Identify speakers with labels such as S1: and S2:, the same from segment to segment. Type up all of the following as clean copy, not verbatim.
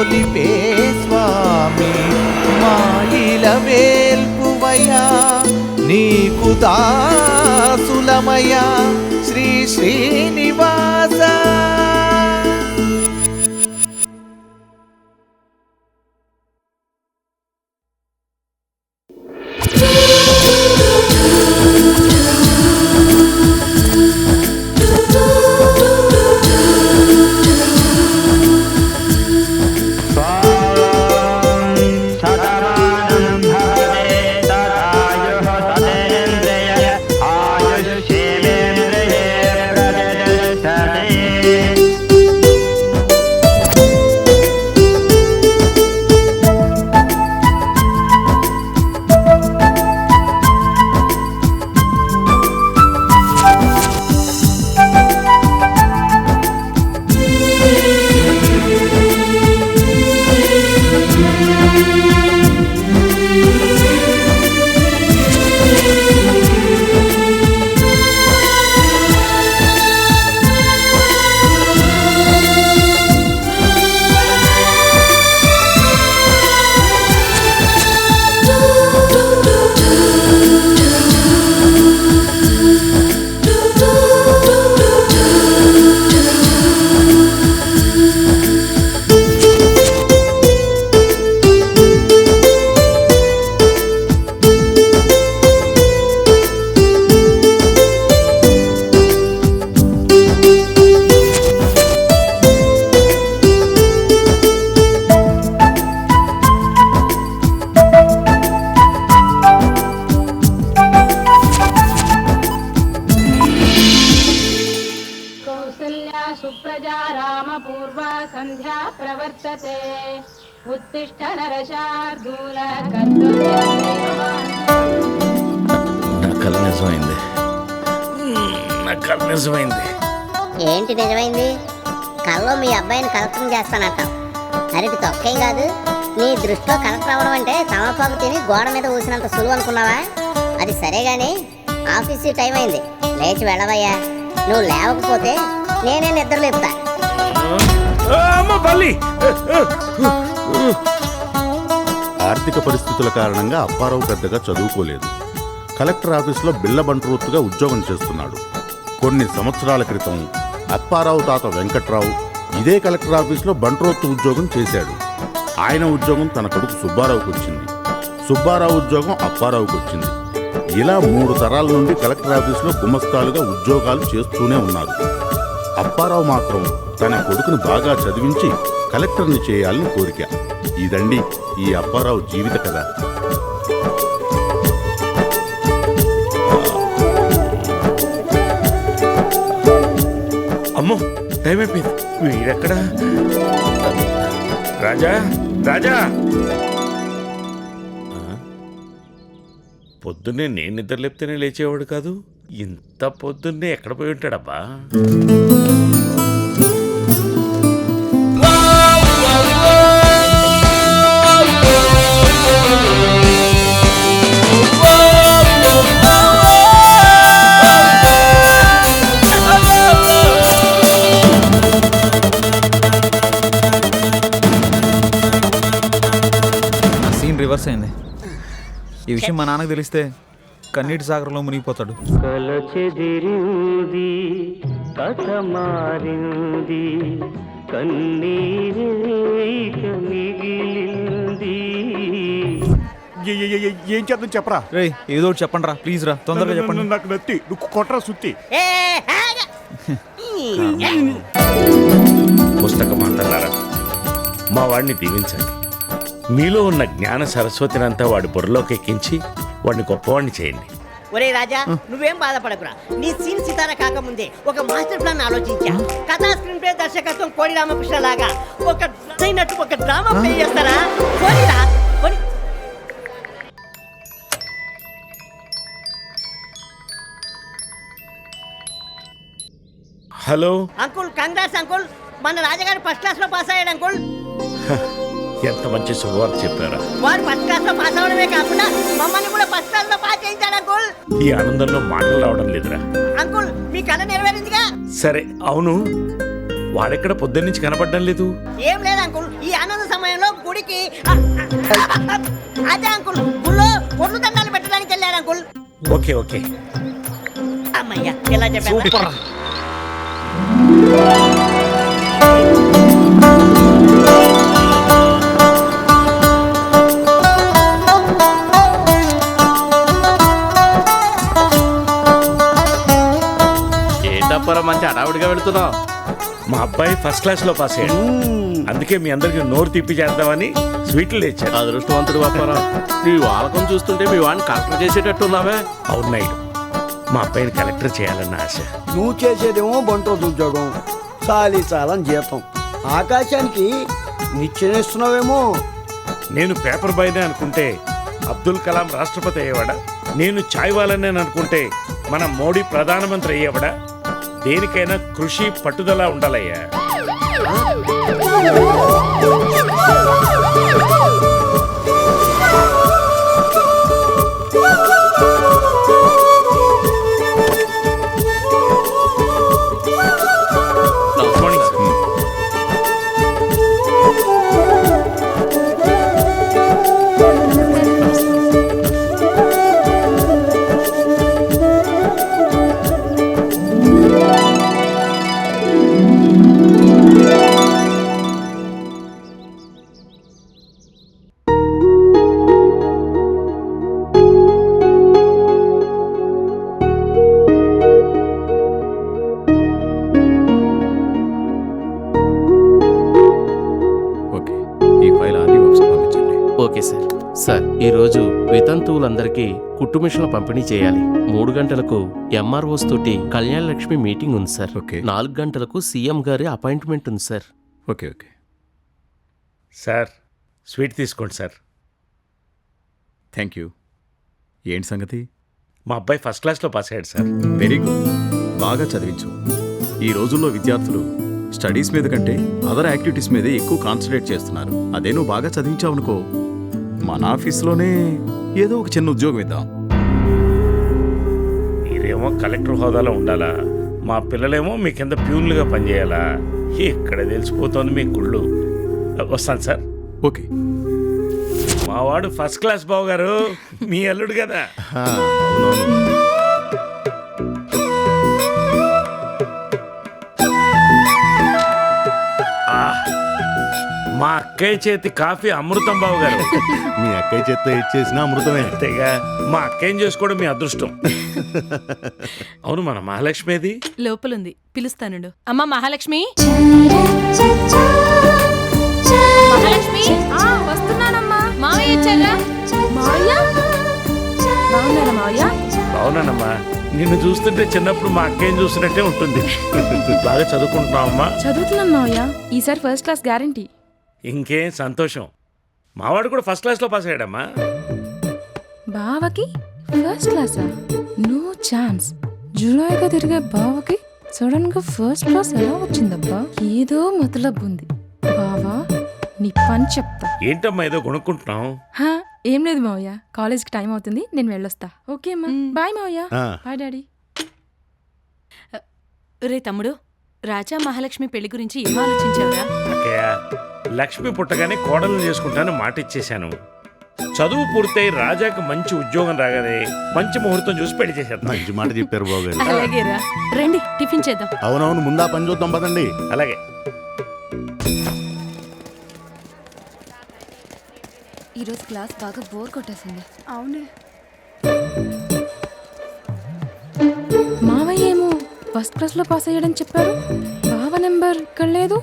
S1: కొలిపే స్వామి మాయిల వేల్పువయ్యా నీకు దాసులమయ్యా శ్రీ శ్రీనివాస.
S2: सुप्रजा रामपूर्वा संध्या प्रवर्तते उत्तिष्ठ नरशार्दूल
S3: నిజమైంది.
S4: ఏంటి నిజమైంది? కల్లో మీ అబ్బాయిని కలెక్టర్ చేస్తానంటావు. అరటి తొక్కేం కాదు. నీ దృష్టిలో కలెక్టర్ అవ్వడం అంటే తమలపాకు తిని గోడ మీద ఊసినంత సులువు అనుకున్నావా? అది సరే గాని ఆఫీసు టైం అయింది, లేచి వెళ్ళవయ్యా. నువ్వు లేవకపోతే నేనే నిద్ర లేపుతా.
S5: ఆర్థిక పరిస్థితుల కారణంగా అప్పారావు పెద్దగా చదువుకోలేదు. కలెక్టర్ ఆఫీసులో బిళ్ళ బంట్రోత్తుగా ఉద్యోగం చేస్తున్నాడు. కొన్ని సంవత్సరాల క్రితం అప్పారావు తాత వెంకట్రావు ఇదే కలెక్టర్ ఆఫీసులో బంట్రోత్తు ఉద్యోగం చేశాడు. ఆయన ఉద్యోగం తన కొడుకు సుబ్బారావుకు వచ్చింది. సుబ్బారావు ఉద్యోగం అప్పారావుకు వచ్చింది. ఇలా 3 తరాల నుండి కలెక్టర్ ఆఫీసులో గుమస్తాలుగా ఉద్యోగాలు చేస్తూనే ఉన్నారు. అప్పారావు మాత్రం తన కొడుకును బాగా చదివించి కలెక్టర్ని చేయాలని కోరిక. ఇదండి ఈ అప్పారావు జీవిత కథ.
S3: అమ్మో, టైం అయిపోయింది. వీడెక్కడా? రాజా, రాజా, పొద్దున్నే నేను నిద్ర లేపితేనే లేచేవాడు కాదు. ఇంత పొద్దున్నే ఎక్కడ పోయి ఉంటాడబ్బా?
S6: సీన్ రివర్స్ అయింది. ఈ విషయం మా నాన్నకు తెలిస్తే కన్నీటి సాగరంలో మునిగిపోతాడు.
S7: కలచెదిరింది కథ మారింది కన్నీరు మిగిలింది.
S5: ఏం చేద్దాం చెప్పరా?
S6: రే ఏదో ఒకటి చెప్పండి రా, ప్లీజ్ రా, తొందరగా చెప్పండి.
S5: నాకు నత్తి నువ్వు కొట్రా సుత్తి.
S3: పుస్తక మాటలారా, మా వాడిని దీవించండి. మీలో ఉన్న జ్ఞాన సరస్వతినంతా వాడి బుర్రలోకి ఎక్కించి వాడిని గొప్పవాడిని చేయండి.
S4: ఒరే రాజా, నువ్వేం బాధపడకురా. నీ సీన్ సితార కాకముందే ఒక మాస్టర్ ప్లాన్ ఆలోచించా. కథా స్క్రీన్ ప్లే దర్శకత్వం కోడి రామకృష్ణ లాగా ఒక డ్రామా ప్లే చేస్తారా?
S3: Hello
S4: uncle, congrats uncle. మన రాజగారు ఫస్ట్ క్లాస్ లో పాస్ అయ్యాడు అంకుల్.
S3: ఎంత మంచి శుభవార్త చెప్పారా.
S4: వాడు ఫస్ట్ క్లాస్ లో పాస్ అవడమే కాకుండా మమ్మల్ని కూడా ఫస్ట్ క్లాస్ లో పాస్ చేయించాడు అంకుల్.
S3: ఈ ఆనందంలో మాటలు రావడం లేదురా.
S4: అంకుల్, మీ కళ నెరవేరిందిగా.
S3: సరే, అవును వాడెక్కడ పొద్దున్నుంచి కనపడడం లేదు.
S4: ఏం లేదు అంకుల్, ఈ ఆనందం గుడికి అదే అంకుల్ గుళ్ళో పొర్లు దండాలు పెట్టడానికి వెళ్ళారు అంకుల్.
S3: ఓకే ఓకే
S4: అమ్మయ్యా ఇలా చెప్పారు.
S3: సూపర్.
S8: ఏంటప్పారా మంచి హడావుడిగా వెళుతున్నావు?
S3: మా అబ్బాయి ఫస్ట్ క్లాస్ లో పాస్ అయ్యాడు. అందుకే మీ అందరికి నోరు తిప్పి చేద్దామని స్వీట్లు తెచ్చాను.
S8: అదృష్టవంతుడు అప్పారా. నీ వాలకం చూస్తుంటే మీ వాడిని కలెక్టర్ చేసేటట్టున్నావే.
S3: అవును నాయుడు, మా అబ్బాయిని కలెక్టర్ చేయాలన్న ఆశ.
S9: నువ్వు చేసేదేమో బంటోదు ఉద్యోగం, చాలని జీతం, ఆకాశానికి నిచ్చెనేస్తున్నావేమో.
S3: నేను పేపర్ బాయ్నే అనుకుంటే అబ్దుల్ కలాం రాష్ట్రపతి అయ్యేవాడా? నేను చాయ్ వాలనే అనుకుంటే మన మోడీ ప్రధానమంత్రి అయ్యేవాడా? దేనికైనా కృషి పట్టుదల ఉండాలయ్యా. Morning sir.
S6: ఓకే, ఈ ఫైల్ ఆర్డీ ఆఫీస్కి పంపించండి.
S8: Okay sir. సార్ ఈరోజు వితంతువులందరికీ కుట్టు మిషన్లు పంపిణీ చేయాలి. 3 గంటలకు ఎంఆర్ఓస్ తోటి కళ్యాణ లక్ష్మి మీటింగ్ ఉంది సార్.
S6: ఓకే.
S8: 4 గంటలకు సీఎం గారి అపాయింట్మెంట్ ఉంది sir.
S6: Okay okay.
S3: Sir sweet తీసుకోండి సార్.
S6: Thank you. ఏంటి సంగతి?
S3: మా అబ్బాయి ఫస్ట్ క్లాస్లో పాస్ అయ్యాడు సార్.
S6: వెరీ గుడ్, బాగా చదివించు. ఈ రోజుల్లో విద్యార్థులు స్టడీస్ మీద కంటే అదర్ యాక్టివిటీస్ మీదే ఎక్కువ కాన్సన్ట్రేట్ చేస్తున్నారు. అదే నువ్వు బాగా చదివించావనుకో, మన ఆఫీస్లోనే ఏదో ఒక చిన్న ఉద్యోగం ఇద్దాం.
S3: మీరేమో కలెక్టర్ హోదాలో ఉండాలా, మా పిల్లలేమో మీ కింద ప్యూన్లుగా పనిచేయాలా? ఇక్కడ తెలిసిపోతోంది మీ కుళ్ళు. వస్తాను సార్.
S6: ఓకే.
S3: మా వాడు ఫస్ట్ క్లాస్ బావు గారు, మీ అల్లుడు కదా.
S5: అవునవును.
S3: మా అక్కయ్య చేతి కాఫీ అమృతం బావు గారు.
S5: మీ అక్కయ్య చేత్తో ఇచ్చేసిన అమృతమే.
S3: అంతేగా, మా అక్కయ్యని చేసుకోవడం మీ అదృష్టం. అవును, మన మహాలక్ష్మిది
S2: లోపలుంది, పిలుస్తానుండు. అమ్మా మహాలక్ష్మి. మహాలక్ష్మి వస్తున్నానమ్మా. మావయ్య వచ్చారా? మావయ్య బాగున్నారా? మావయ్య
S3: బావునానమ్మా. నిన్ను చూస్తుంటే చిన్నప్పుడు మా అక్కయ్యని చూసినట్టే ఉంటుంది. బాగా చదువుకుంటున్నావమ్మా?
S2: చదువుతున్నాను మావయ్య, ఈసారి ఫస్ట్ క్లాస్ గ్యారంటీ.
S3: ఇంకేం సంతోషం. మావాడు కూడా ఫస్ట్ క్లాస్లో పాస్ అయ్యాడమ్మా.
S2: బావకి ఫస్ట్ క్లాసా? No chance. జులాయిగా తిరిగే బావకి సడన్ గా ఫస్ట్ క్లాస్ ఎలా వచ్చిందబ్బా? ఏదో మతలబ్ ఉంది. బావా నీ పని చెప్తా.
S3: ఏంటమ్మా ఏదో కొనుక్కుంటున్నావు?
S2: హా, ఏం లేదు మావయ్య, కాలేజ్కి టైం అవుతుంది, నేను వెళ్ళొస్తా. ఓకే అమ్మా, బాయ్ మావయ్య. Bye daddy. రే తమ్ముడు, రాజా మహాలక్ష్మి పెళ్లి గురించి ఏం ఆలోచించావురా?
S3: అక్కయ్య, లక్ష్మి పుట్టగానే కోడలను చేసుకుంటాను మాట ఇచ్చేశాను. చదువు పూర్తయి రాజాకు మంచి ఉద్యోగం రాగానే మంచి ముహూర్తం చూసి పెళ్లి చేసేద్దాం.
S5: మంచి మాట చెప్పారు బాబు గారు.
S2: అలాగేరా, రండి టిఫిన్ చేద్దాం.
S5: అవునవును, ముందా పని చూద్దాం పదండి.
S3: అలాగే.
S2: ఈరోజు క్లాస్ బాగా బోర్ కొట్టేసింది.
S10: అవునే.
S2: మావయ్య ఏమో ఫస్ట్ క్లాస్ లో పాస్ అయ్యాడని చెప్పారు. బావ నెంబర్ ఇక్కడ లేదు.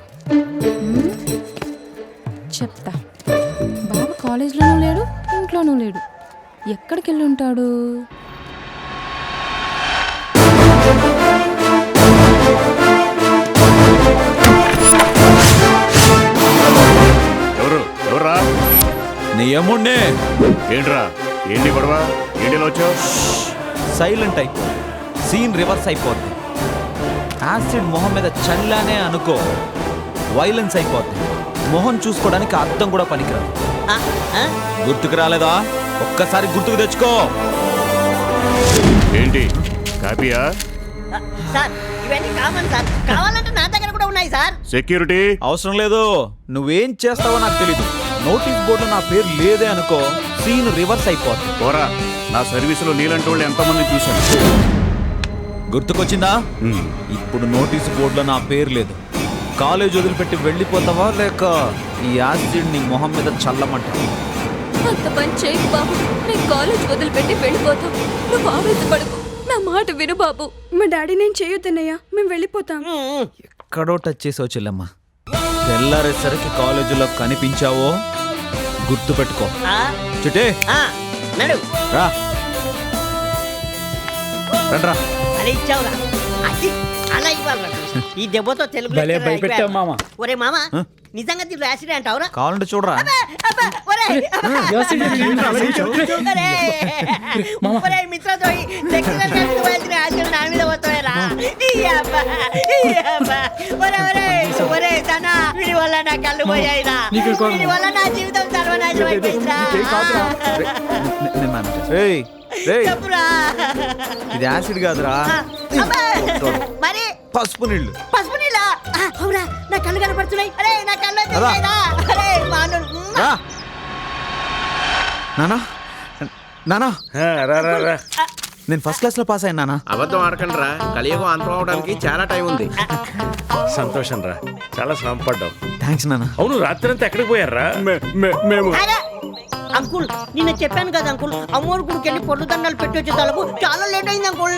S2: చెప్తా. బావ కాలేజ్లోనూ లేడు, ఇంట్లోనూ లేడు. ఎక్కడికి వెళ్ళి ఉంటాడు?
S5: ఎవరా?
S6: నీ అమ్ముడినే.
S5: ఏంట్రా? ఏంటి గొడవ? ఏంటిలో వచ్చావు?
S6: సైలెంట్ అయిపో, సీన్ రివర్స్ అయిపోద్ది. యాసిడ్ మొహం మీద చల్లానే అనుకో, వైలెన్స్ అయిపోద్ది. మొహం చూసుకోవడానికి అర్థం కూడా పనికిరాదు. గుర్తుకు రాలేదా? ఒక్కసారి గుర్తుకు తెచ్చుకో.
S5: ఏంటి కాపీయా?
S4: సార్ ఇవన్నీ కామన్ సార్, కావాలంటే నా దగ్గర కూడా ఉన్నాయి సార్.
S5: సెక్యూరిటీ
S6: అవసరం లేదు, నువ్వేం చేస్తావో నాకు తెలీదు. నోటీస్ బోర్డులో నా పేరు లేదే అనుకో సీన్ రివర్స్ అయిపోతుంది.
S10: పోరా, నా సర్వీసులో నీలాంటి వాళ్ళు ఎంతమంది చూశాను.
S6: గుర్తుకొచ్చిందా? ఇప్పుడు నోటీస్ బోర్డులో నా పేరు లేదు. కాలేజ్ వదిలిపెట్టి వెళ్ళిపోతావా లేక ఈ యాసిడ్ నీ మొహం మీద చల్లమంటావా?
S2: అంత పని చేయకు బాబు, నేను కాలేజ్ వదిలిపెట్టి వెళ్ళిపోతాం. నువ్వు ఆవేశపడకు, నా మాట విను బాబు.
S11: మా డాడీ నేను చేయొద్దన్నయ్యా, మేము వెళ్ళిపోతాం.
S6: ఎక్కడో టచ్ చేసావు చెల్లమ్మ. తెల్లారేసరికి కాలేజీలో కనిపించావో గుర్తుపెట్టుకో. చిటే
S4: నడు
S6: రా, రండ్రా.
S4: అలా ఇచ్చావురా, అది అలా ఇవ్వాలి. ఈ దెబ్బతో తెలుగు ఒరే మామ, నిజంగా దీంట్లో యాసిడ్ అంటావురా?
S6: కావాలంటే చూడరా.
S4: మిత్రద్రోహి యాసిడ్ నా మీద పోతారా? వీడి వల్ల నా కళ్ళు పోయాయిరా, వీడి వల్ల నా జీవితం సర్వనాశనం అయిపోయిందిరా.
S6: ఏయ్, ఏయ్,
S4: చెప్పురా.
S6: ఇది యాసిడ్ కాదురా,
S4: మరి
S6: పసుపు నీళ్ళు.
S4: పసుపు నీళ్ళ? అవురా, నా కళ్ళు కనపడుతున్నాయి. అరే నా కళ్ళు అరే మాను.
S6: రా. నానా, నానా,
S3: రా రా రా.
S6: నేను ఫస్ట్ క్లాస్ లో పాస్ అయ్యాను నానా.
S8: అబద్ధం ఆడకండి రా, కలియుగం అంతం అవడానికి చాలా టైం ఉంది.
S3: సంతోషం రా, చాలా శ్రమ పడ్డావు.
S6: థ్యాంక్స్ నానా.
S3: అవును, రాత్రి అంతా ఎక్కడికి పోయారా?
S10: మేము
S4: అంకుల్, నిన్న చెప్పాను కదా అంకుల్, అమ్మోరు గుడికి వెళ్ళి పొట్టు దండాలు పెట్టి వచ్చేదాలకు చాలా లేట్ అయింది అంకుల్.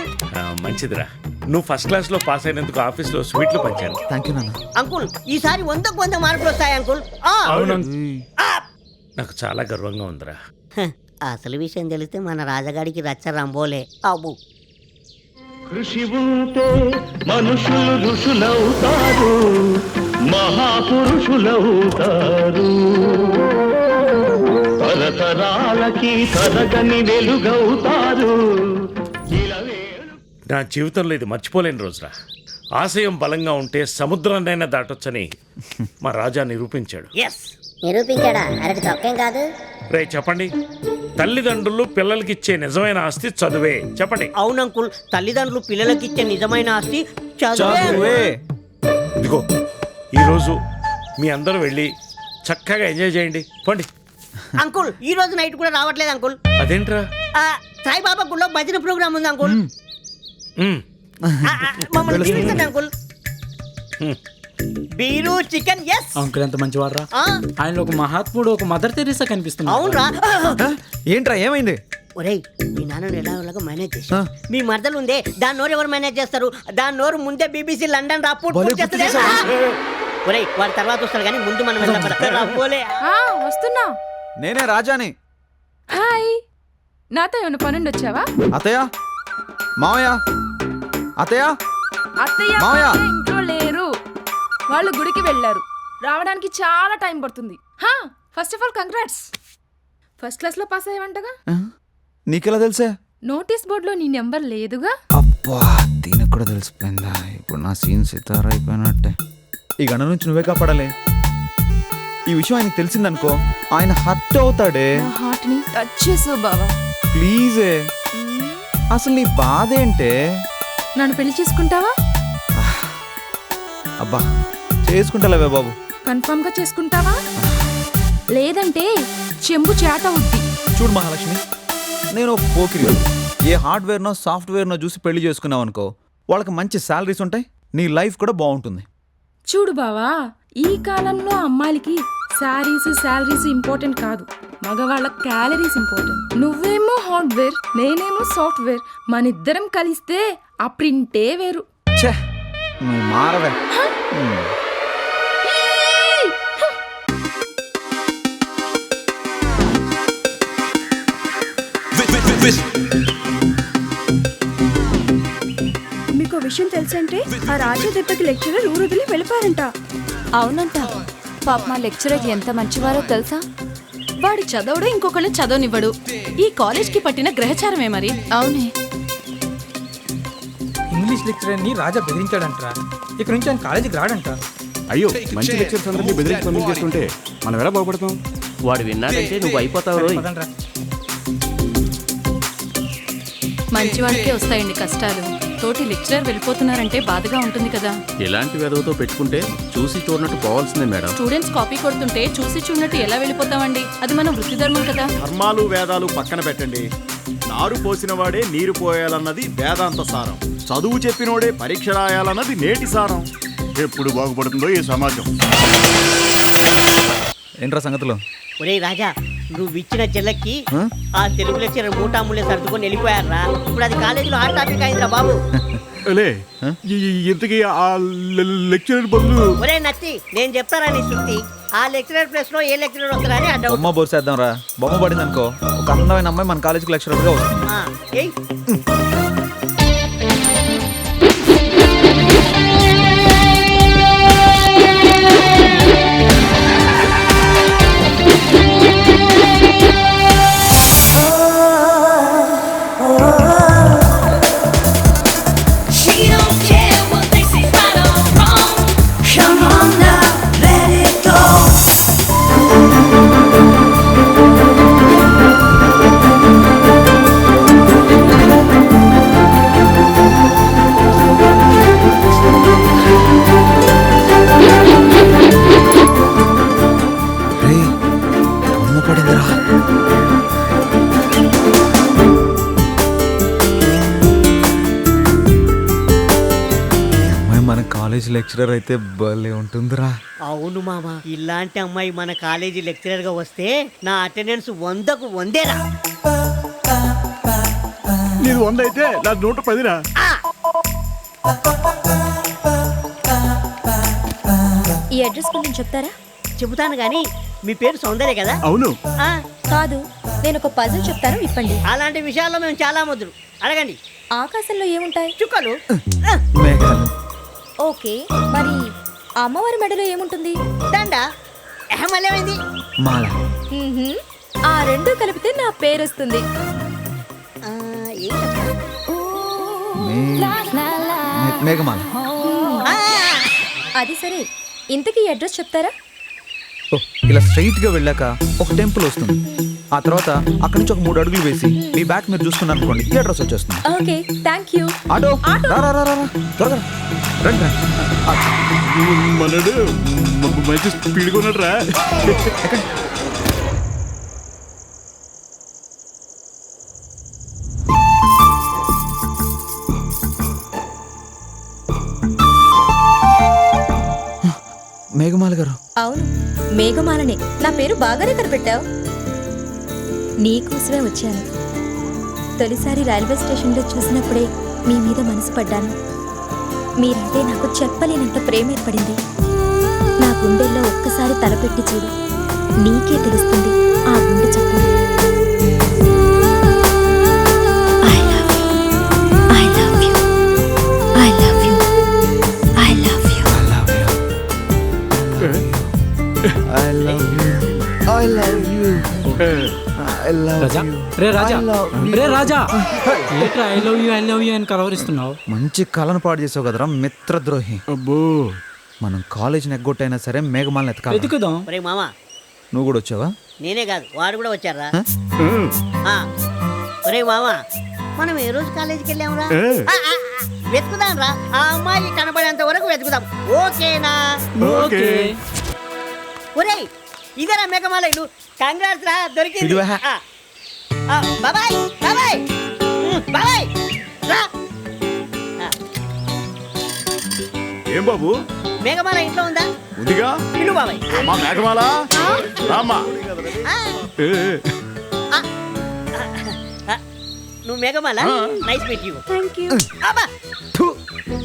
S3: మంచిదిరా, నువ్వు ఫస్ట్ క్లాస్ లో పాస్ అయినందుకు ఆఫీస్ లో స్వీట్లు పంచాను.
S6: థ్యాంక్ యూ నానా.
S4: అంకుల్, ఈసారి 100కు 100 మార్కులు వస్తాయి అంకుల్.
S3: నాకు చాలా గర్వంగా ఉందిరా.
S4: అసలు విషయం తెలిస్తే మన రాజగాడికి రచ్చ రంబోలే. అబ్బు,
S7: కృషి ఉంటే మనుషులు ఋషులవుతారు, మహాపురుషులవుతారు, తరతరాలకి తరగని వెలుగవుతారు.
S3: నా జీవితంలో ఇది మర్చిపోలేని రోజురా. ఆశయం బలంగా ఉంటే సముద్రాన్నైనా దాటొచ్చని మా రాజా నిరూపించాడు.
S4: నిరూపించాడా? అరటి తొక్కేం కాదు.
S3: రే చెప్పండి, తల్లిదండ్రులు పిల్లలకి ఇచ్చే నిజమైన ఆస్తి చదువే. చెప్పండి.
S4: అవును అంకుల్, తల్లిదండ్రులు పిల్లలకి ఇచ్చే నిజమైన ఆస్తి చదువే.
S3: ఇదిగో ఈరోజు మీ అందరూ వెళ్ళి చక్కగా ఎంజాయ్ చేయండి. పండి.
S4: అంకుల్, ఈ రోజు నైట్ కూడా రావట్లేదు అంకుల్.
S3: అదేంట్రా?
S4: సాయిబాబా గుళ్ళో భజన ప్రోగ్రామ్ ఉంది అంకుల్. మమ్మల్ని దీవించండి uncle. Beer chicken. Yes
S12: uncle, ఎంత మంచివాడరా. ఆయన ఒక మహాత్ముడు, ఒక మదర్ తెరీసా కనిపిస్తుంది.
S4: అవునరా.
S6: ఏంట్రా, ఏమైంది?
S4: ఒరేయ్, మీ నాన్నను ఎలాగోలాగా మేనేజ్ చేసి, మీ మరదలు ఉందే దాని నోరు ఎవరు మేనేజ్ చేస్తారు? దాని నోరు ముందే BBC లండన్ రాపోర్ట్. ఒరేయ్, వాడి తర్వాత వస్తారు కానీ ముందు మనం
S2: వస్తున్నా.
S6: నేనే రాజాని.
S2: హాయ్, నాతో ఏమైనా పనుండి వచ్చావా?
S6: అత్తయ్య, మావయ్య, అత్తయ్య,
S2: అత్తయ్య
S6: మావయ్య
S2: ఇంట్లో లేరు, వాళ్ళు గుడికి వెళ్ళారు. రావడానికి చాలా టైం పడుతుంది. First of all congrats, first class లో పాస్ అయ్యావంటగా.
S6: నీకెలా తెలుసే?
S2: నోటీస్ బోర్డులో నీ నెంబర్ లేదుగా.
S6: అబ్బా, దీనికి కూడా తెలిసిపోయిందా? ఇప్పుడు నా సీన్ సితార అయిపోయినట్టే. ఈ గణ నుంచి నువ్వే కాపాడాలి. ఈ విషయం ఆయనకు తెలిసిందనుకో, ఆయన హర్ట్ అవుతాడే.
S2: హార్ట్ ని టచ్ చేసావు బావా.
S6: ప్లీజే, అసలు నీ బాధ ఏంటే?
S2: నన్ను పెళ్లి చేసుకుంటావా?
S6: అబ్బా, చేసుకుంటాలేవే బాబు.
S2: కన్ఫర్మ్ గా చేసుకుంటావా? లేదంటే చెంబు చేట ఉద్ది.
S6: చూడు మహాలక్ష్మి, నేను పోకిరి. ఏ హార్డ్వేర్నో సాఫ్ట్వేర్నో చూసి పెళ్లి చేసుకున్నావు అనుకో, వాళ్ళకి మంచి శాలరీస్ ఉంటాయి, నీ లైఫ్ కూడా బాగుంటుంది.
S2: చూడు బావా, ఈ కాలంలో అమ్మాయిలకి శాలరీస్ ఇంపార్టెంట్ కాదు, మగవాళ్ళ క్యాలరీస్ ఇంపార్టెంట్. నువ్వేమో హార్డ్వేర్, నేనేమో సాఫ్ట్వేర్, మనిద్దరం కలిస్తే ఆ ప్రింటే వేరు.
S6: ఛే, నువ్వు మారవే.
S11: మీకు విషయం తెలుసంటే ఆ రాజా దెబ్బకి లెక్చరర్ ఊరు వదిలి వెళ్ళిపోయారంట.
S2: అవునంట. పాప మా లెక్చరర్ ఎంత మంచివారో తెలుసా? వాడు చదవడు, ఇంకొకళ్ళు చదవనివ్వడు. ఈ కాలేజ్కి పట్టిన గ్రహచారమే మరి. అవునే,
S12: ఇంగ్లీష్ లెక్చరర్ ని రాజా బెదిరించాడంటరా. ఇక్కడ నుంచి ఆయన కాలేజీకి రాడంట.
S10: అయ్యో, మంచి లెక్చర్స్ అందరినీ బెదిరించి పంపించేస్తుంటే మనం ఎలా బాగుపడతాం?
S8: వాడు విన్నాడంటే నువ్వు అయిపోతావు.
S2: మంచివాడికే వస్తాయండి కష్టాలు. తోటి లెక్చరర్ వెళ్ళిపోతున్నారంటే బాధగా ఉంటుంది కదా.
S8: ఇలాంటి వెదవతో పెట్టుకుంటే చూసి చూడనట్టు పోవాల్సిందే మేడం.
S2: స్టూడెంట్స్ కాపీ కొడుతుంటే చూసి చూడనట్టు ఎలా వెళ్ళిపోతామండి? అది మన వృత్తి ధర్మం కదా.
S10: ధర్మాలు వేదాలు పక్కన పెట్టండి. నారు పోసిన వాడే నీరు పోయాలన్నది వేదాంత సారం. చదువు చెప్పినోడే పరీక్ష రాయాలన్నది నేటి సారం. ఎప్పుడు బాగుపడుతుందో ఈ సమాజం.
S6: ఏంట్రా సంగతులు?
S13: ఒరే రాజా, నువ్వు ఇచ్చిన చెల్లెక్కి ఆ తెలుగు లెక్చరర్ మూటాముళ్ళే సర్దుకొని వెళ్ళిపోయారా. ఇప్పుడు అది కాలేజీలో హాట్ టాపిక్ అయిందిరా బాబు.
S10: ఇంతకీ ఆ లెక్చరర్ బదులు
S13: ఒరే నచ్చి, నేను చెప్తారా నీ శృతి. ఆ లెక్చరర్ ప్లేస్ లో ఏ లెక్చరర్ వస్తారా అని ఆ డౌట్.
S6: బొమ్మ బోర్సేద్దాం రా. బొమ్మ పడింది అనుకో, ఒక అందమైన అమ్మాయి మన కాలేజీకి లెక్చరర్ గా వస్తుంది. లెక్చరర్ అయితే భలే ఉంటుందిరా.
S13: అవును మామ, ఇలాంటి అమ్మాయి మన కాలేజీ లెక్చరర్ గా వస్తే నా అటెండెన్స్ 100కు 100రా.
S10: నీది 100 అయితే నా 110రా.
S11: ఈ అడ్రస్ గురించి చెప్తారా?
S13: చెబుతాను గానీ మీ పేరు సౌందర్య కదా?
S10: అవును.
S11: కాదు, నేను ఒక పజిల్ చెప్తాను, ఇప్పండి.
S13: అలాంటి విషయాల్లో మేము చాలా ముద్దులు. అడగండి.
S11: ఆకాశంలో ఏముంటాయి?
S13: చుక్కలు.
S6: మేఘాలు.
S11: ఓకే, మరి అమ్మవారి మెడలో ఏముంటుంది?
S13: దండ. మళ్ళీ
S6: మాల.
S11: ఆ రెండు కలిపితే నా పేరు వస్తుంది.
S6: మేఘమాల.
S11: అది సరే, ఇంతకీ అడ్రస్ చెప్తారా?
S6: ఇలా స్ట్రైట్ గా వెళ్ళాక ఒక టెంపుల్ వస్తుంది. ఆ తర్వాత అక్కడి నుంచి ఒక 3 అడుగులు వేసి మీ బ్యాక్ మీరు చూసుకున్నారు అనుకోండి, ఈ అడ్రస్ వచ్చేస్తుంది.
S11: Okay, thank you.
S6: ఆటో త్వరగా రండి.
S10: మనడు మంచి స్పీడ్గా ఉన్నాడు రా.
S6: మేఘమాల గారు.
S11: అవును, మేఘమాలనే. నా పేరు బాగానే కనిపెట్టావు. నీకోసమే వచ్చాను. తొలిసారి రైల్వే స్టేషన్లో చూసినప్పుడే మీ మీద మనసు పడ్డాను. మీరంటే నాకు చెప్పలేనంత ప్రేమ ఏర్పడింది. నా గుండెల్లో ఒక్కసారి తలపెట్టి చూడు, నీకే తెలుస్తుంది ఆ గుండె చప్పుడు.
S6: మంచి కళను పాడు చేసావు కదరా మిత్రద్రోహి.
S10: అబ్బో,
S6: మనం కాలేజీని ఎగ్గొట్టైనా సరే మేఘమాలను ఎత్తుకుదాం.
S13: మామా,
S6: నువ్వు కూడా వచ్చావా?
S13: నేనే కాదు, వాడు కూడా వచ్చారా. ఒరే మామా, మనం ఏ రోజు కాలేజీకి వెళ్ళామురా? వెతుకుదాం రా. ఆ అమ్మాయి కనబడేంత వరకు వెతుకుదాం. ఓకేనా?
S10: ఓకే.
S13: ఒరేయ్, ఇదేనా మేఘమాల ఇల్లు? కంగ్రాట్స్ రా, దొరికింది. బాబాయ్ బాబాయ్ బాబాయ్ రా.
S10: ఏం బాబు,
S13: మేఘమాల ఇంట్లో ఉందా?
S10: ఉందిగా.
S13: ఇల్లు బాబాయ్.
S10: అమ్మా మేఘమాల, రామ్మా.
S13: నువ్వు Meghamala? Nice meet you.
S11: Thank you.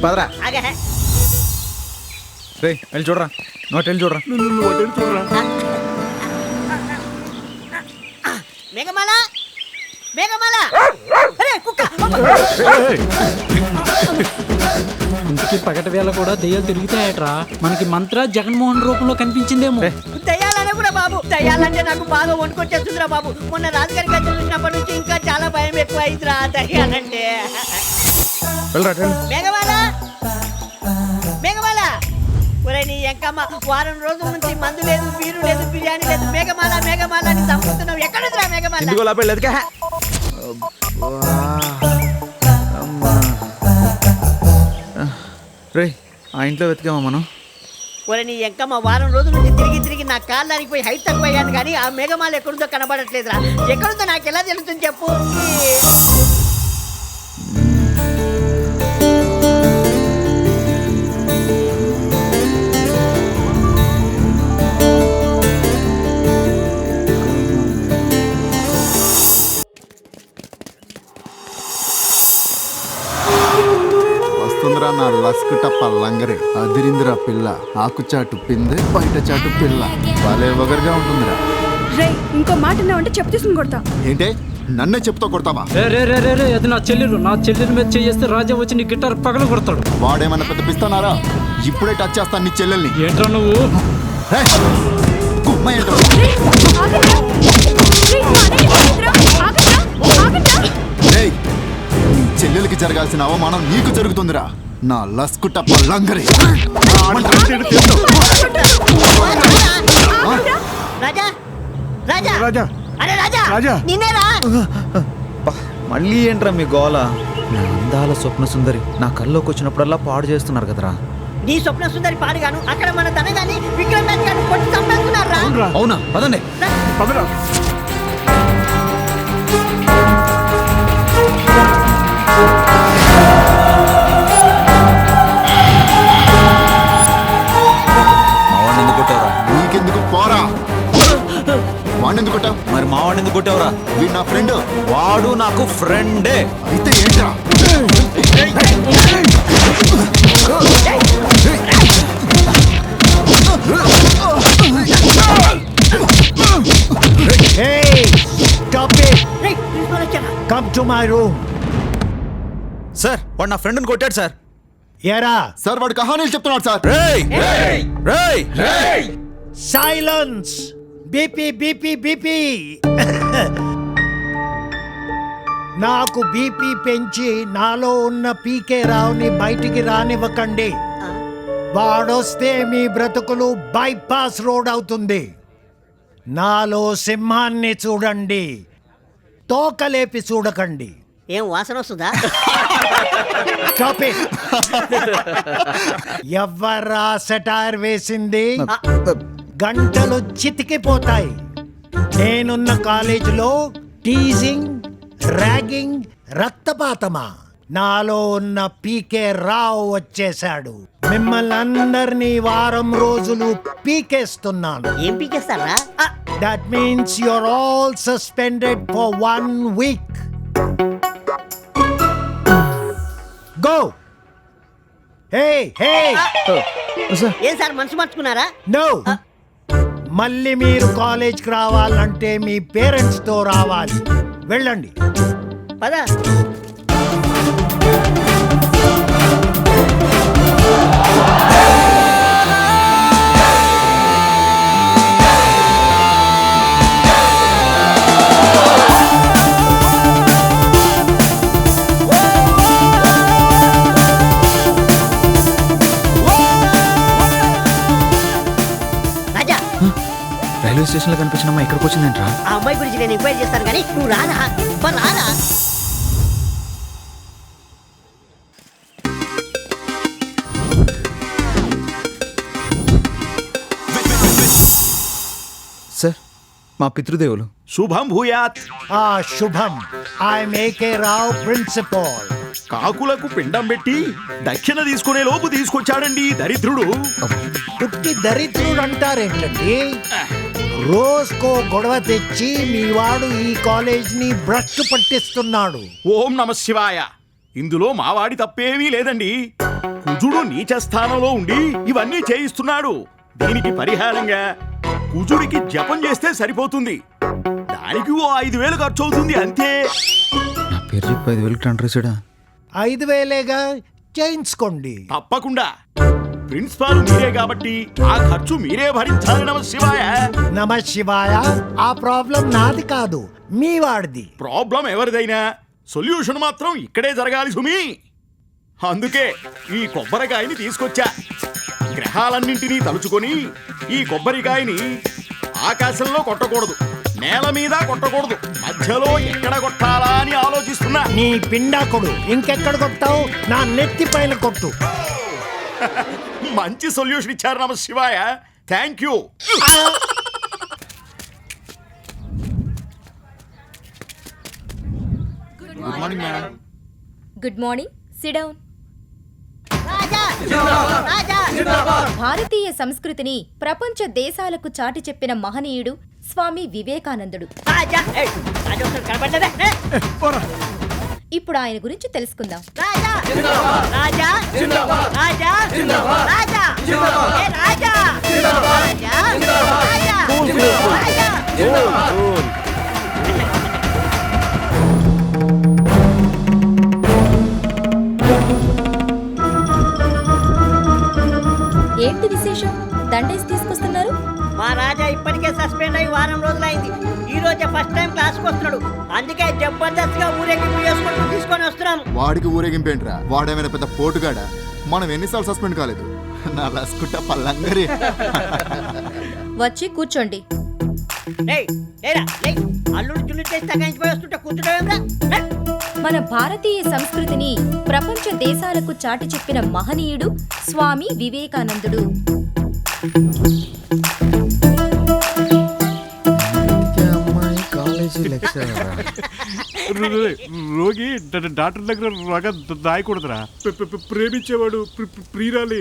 S6: పదరా.
S13: ఆగే.
S6: రేయ్, వెళ్ళి చూడరా. నువ్వు చూడరా.
S10: నువ్వు చూడరా.
S13: మేఘమాల, మేఘమాల. అరే కుక్క.
S12: ఇంటికి పగటి వేళ కూడా దెయ్యాలు తిరుగుతాయట్రా. మనకి మంత్ర జగన్మోహన్ రూపంలో కనిపించిందేమో.
S13: దయ్యాలనే కూడా బాబు, దయ్యాలంటే నాకు బాగా వణుకొచ్చేస్తుందిరా బాబు. మొన్న రాజుగారి గది చూసినప్పటి నుంచి ఇంకా చాలా భయం ఎక్కువ అయిందిరా దయ్యాలంటే. మేఘమాల, మేఘమాల. ఒరే నీ ఎంకమ్మ, వారం రోజుల నుంచి మందు లేదు, బీరు లేదు, బిర్యానీ లేదు. మేఘమాల మేఘమాల అని చంపుతున్నావు. ఎక్కడుందిరా మేఘమాల?
S6: రే ఆ ఇంట్లో వెతికామా మనం?
S13: ఒరే నీ ఎంకమ్మ వారం రోజుల నుంచి తిరిగి తిరిగి నా కాళ్ళు దానిపోయి హైట్ తక్కువయ్యాను కానీ ఆ మేఘమాల ఎక్కడుందో కనబడట్లేదురా. ఎక్కడుందో నాకు ఎలా తెలుస్తుంది చెప్పు.
S10: వస్తుందిరా నా లస్కు టప్ప లంగరే, అదిరిందిరా పిల్ల, ఆకుచాటు పిందే బయట చాటు పిల్ల, భలే వగరుగా ఉంటుందిరా.
S11: రే ఇంకో మాట అంటే చెప్పు తీసుకుని కొడతా.
S10: ఏంటే నన్నే చెప్తా కొడతావా?
S12: రే అది నా చెల్లెలు మీద చేస్తే రాజా వచ్చి నీ గిటార్ పగల కొడతాడు.
S10: వాడేమన్నా పెద్ద పిస్తానారా? ఇప్పుడే టచ్ చేస్తాను నీ చెల్లెల్ని.
S12: ఏంట్రా నువ్వు?
S10: గుమ్మ ఏంట్రా? ఏయ్, నీ చెల్లెలకి జరగాల్సిన అవమానం నీకు జరుగుతుందిరా నా లస్కు టప్ప లంగరే.
S13: రాజా రాజా
S6: రాజా
S13: అరే రాజా
S6: రాజా
S13: నిన్నేరా?
S6: మళ్ళీ ఏంట్రా మీ గోల? నా అందాల స్వప్న సుందరి నా కల్లోకి వచ్చినప్పుడల్లా పాడు చేస్తున్నారు కదరా.
S13: నీ స్వప్న సుందరి పాడుగాను అక్కడ మన తనగాని విక్రమ్ రాజ్ గారిని కొట్టి చంపేస్తున్నారా?
S6: అవునా? పదండి. మావాడిని ఎందుకు కొట్టావురా?
S10: నీకెందుకు పోరా? వాడిని కొట్టావు?
S6: మరి మావాడిని ఎందుకు కొట్టావురా?
S10: వీడు నా ఫ్రెండ్.
S6: వాడు నాకు ఫ్రెండే.
S10: అయితే ఏంట్రా?
S1: Come to my room.
S6: Sir వాడు నా ఫ్రెండ్ని కొట్టాడు సార్.
S1: ఎరా
S10: సార్ వాడు కహానీలు చెప్తున్నాడు sir.
S1: Silence. BP BP BP. నాకు బీపీ పెంచి నాలో ఉన్న పీకే రావుని బయటికి రానివ్వకండి. వాడొస్తే మీ బ్రతుకులు బైపాస్ రోడ్ అవుతుంది. నాలో సింహాన్ని చూడండి, తోకలేపి చూడకండి.
S13: ఏం వాసన వస్తుందా?
S1: ఎవ్వరా సెటైర్ వేసింది? గంటలు చితికిపోతాయి. నేనున్న కాలేజీలో టీజింగ్, ర్యాగింగ్, రక్తపాతమా? నాలో ఉన్న పీకే రావు వచ్చేశాడు. మిమ్మల్ని అందరినీ వారం రోజులు పీకేస్తున్నాను.
S13: ఏం పీకేస్తారా?
S1: That means you're all suspended for 1 week. Go. Hey hey.
S13: ఏం సార్ మనసు మార్చుకున్నారా?
S1: నో. మళ్ళీ మీరు కాలేజ్కి రావాలంటే మీ పేరెంట్స్తో రావాలి. వెళ్ళండి.
S13: పదా.
S6: రైల్వే స్టేషన్ లో కనిపించిన అమ్మాయి ఇక్కడికి వచ్చిందంట్రా.
S13: ఆ అమ్మాయి గురించి నేను ఎంక్వైరీ చేస్తాను కానీ నువ్వు రారా? రారా?
S6: సార్ మా పితృదేవులు.
S10: శుభం భూయాత్.
S1: శుభం. I'm AK Rao, principal.
S10: కాకులకు పిండం పెట్టి దక్షిణ తీసుకునే లోపు తీసుకొచ్చాడండి దరిద్రుడు.
S1: పుట్టి దరిద్రుడు అంటారేంటండి? రోజుకో గొడవ తెచ్చి మీ వాడు ఈ కాలేజ్ ని భ్రష్టు పట్టిస్తున్నాడు.
S10: ఓం నమ శివాయ. ఇందులో మావాడి తప్పేమీ లేదండి. కుజుడు నీచ స్థానంలో ఉండి ఇవన్నీ చేయిస్తున్నాడు. దీనికి పరిహారంగా కుజుడికి జపం చేస్తే సరిపోతుంది. దానికి ఓ 5,000 ఖర్చు అవుతుంది అంతే.
S6: నా పేరు చెప్పి 5,000 టండ్రేసాడా?
S1: 5,000గా చేయించుకోండి.
S10: తప్పకుండా. ప్రిన్సిపాల్ మీరే కాబట్టి ఆ ఖర్చు మీరే భరించాలి. నమ శివాయ.
S1: నమ శివాయ. ఆ ప్రాబ్లం నాది కాదు, మీ వాడిది.
S10: ప్రాబ్లం ఎవరిదైనా సొల్యూషన్ మాత్రం ఇక్కడే జరగాలి సుమి. అందుకే ఈ కొబ్బరికాయని తీసుకొచ్చా. గ్రహాలన్నింటినీ తలుచుకొని ఈ కొబ్బరికాయని ఆకాశంలో కొట్టకూడదు, నేల మీద కొట్టకూడదు, మధ్యలో ఎక్కడ కొట్టాలా అని ఆలోచిస్తున్నా.
S1: నీ పిండాకుడు ఇంకెక్కడ కొట్టావు? నా నెత్తి పైన కొట్టు.
S10: మంచి సొల్యూషన్ ఇచ్చారు నమ శివాయ. Thank you.
S14: Good morning madam.
S11: Good morning, sit down.
S13: Raja
S11: భారతీయ సంస్కృతిని ప్రపంచ దేశాలకు చాటి చెప్పిన మహనీయుడు స్వామి వివేకానందుడు.
S13: రాజా కనబడ్డదే.
S11: ఇప్పుడు ఆయన గురించి తెలుసుకుందాం.
S13: రాజా రాజా రాజా రాజా రాజా
S11: ఏంటి విశేషం? దండేసి తీసుకొస్తున్నారు?
S13: మా రాజా ఇప్పటికే సస్పెండ్ అయ్యి వారం రోజులైంది. ఈ రోజే ఫస్ట్ టైం క్లాస్కి వస్తున్నాడు. అందుకే జబర్దస్త్ గా ఊరేగింపు చేసుకుంటూ తీసుకొని వస్తున్నాం.
S14: వాడికి ఊరేగింపు ఏంట్రా? వాడేమైనా పెద్ద పోటుగాడా? మనం ఎన్నిసార్లు సస్పెండ్ కాలేదు. నా లస్కుట్ట పల్లంగరి.
S11: వచ్చి కూర్చోండి.
S13: అల్లుడు చున్ను చేసి తగ్గించిపోయి వస్తుంటే కూర్చుంటావేమ్రా?
S11: మన భారతీయ సంస్కృతిని ప్రపంచ దేశాలకు చాటి చెప్పిన మహనీయుడు స్వామి వివేకానందుడు.
S3: రోగి డాక్టర్ దగ్గర రగ దాయకూడదురా. ప్రేమించేవాడు ప్రియురాలి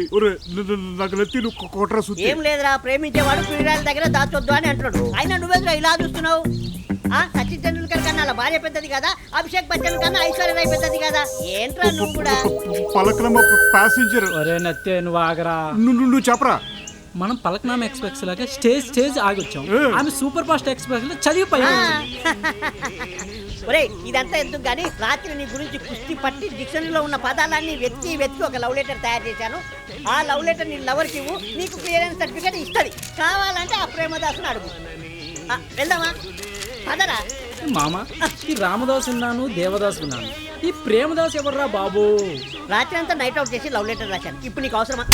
S3: నాకు నెత్తి కొట్రా.
S13: ఏం లేదురా, ప్రేమించేవాడు ప్రియురాలి దగ్గర దాచొద్దు అని అంటున్నాడు. అయినా నువ్వెదురా ఇలా చూస్తున్నావు? సచిన్ టెండూల్కర్ కన్నా అలా భార్య పెద్దది కదా, అభిషేక్ బచ్చన్ కన్నా ఐశ్వర్య రాయ్ పెద్దది కదా. ఏంట్రా నువ్వు కూడా?
S3: పలకనమ్మ ప్యాసింజర్.
S12: ఒరే నత్తే, నువ్వు ఆగరా.
S3: నువ్వు చెప్పరా.
S12: మనం పలకనామ ఎక్స్ప్రెస్ లాగా స్టేజ్ ఆగొచ్చాం. ఆమె సూపర్ ఫాస్ట్ ఎక్స్ప్రెస్ లో చదివిపోయాం.
S13: ఒరే ఇదంతా ఎందుకు గానీ, రాత్రి నీ గురించి కుస్తీ పట్టి డిక్షనరీలో ఉన్న పదాలన్నీ వెతికి ఒక లవ్ లెటర్ తయారు చేశాను. ఆ లవ్ లెటర్ నీ లవర్కి ఇవ్వు, నీకు క్లియరెన్స్ సర్టిఫికేట్ ఇస్తుంది. కావాలంటే ఆ ప్రేమదాసుని అడుగు. వెళ్దామా? పదరా.
S12: మామ, ఈ రామదాస్ ఉన్నాను, దేవదాస్ ఉన్నాను. ఈ ప్రేమదాస్ ఎవర్రా బాబు?
S13: రాత్రి అంతా నైట్ అవుట్ చేసి లవ్ లెటర్ రాశాను. ఇప్పుడు నీకు అవసరమా?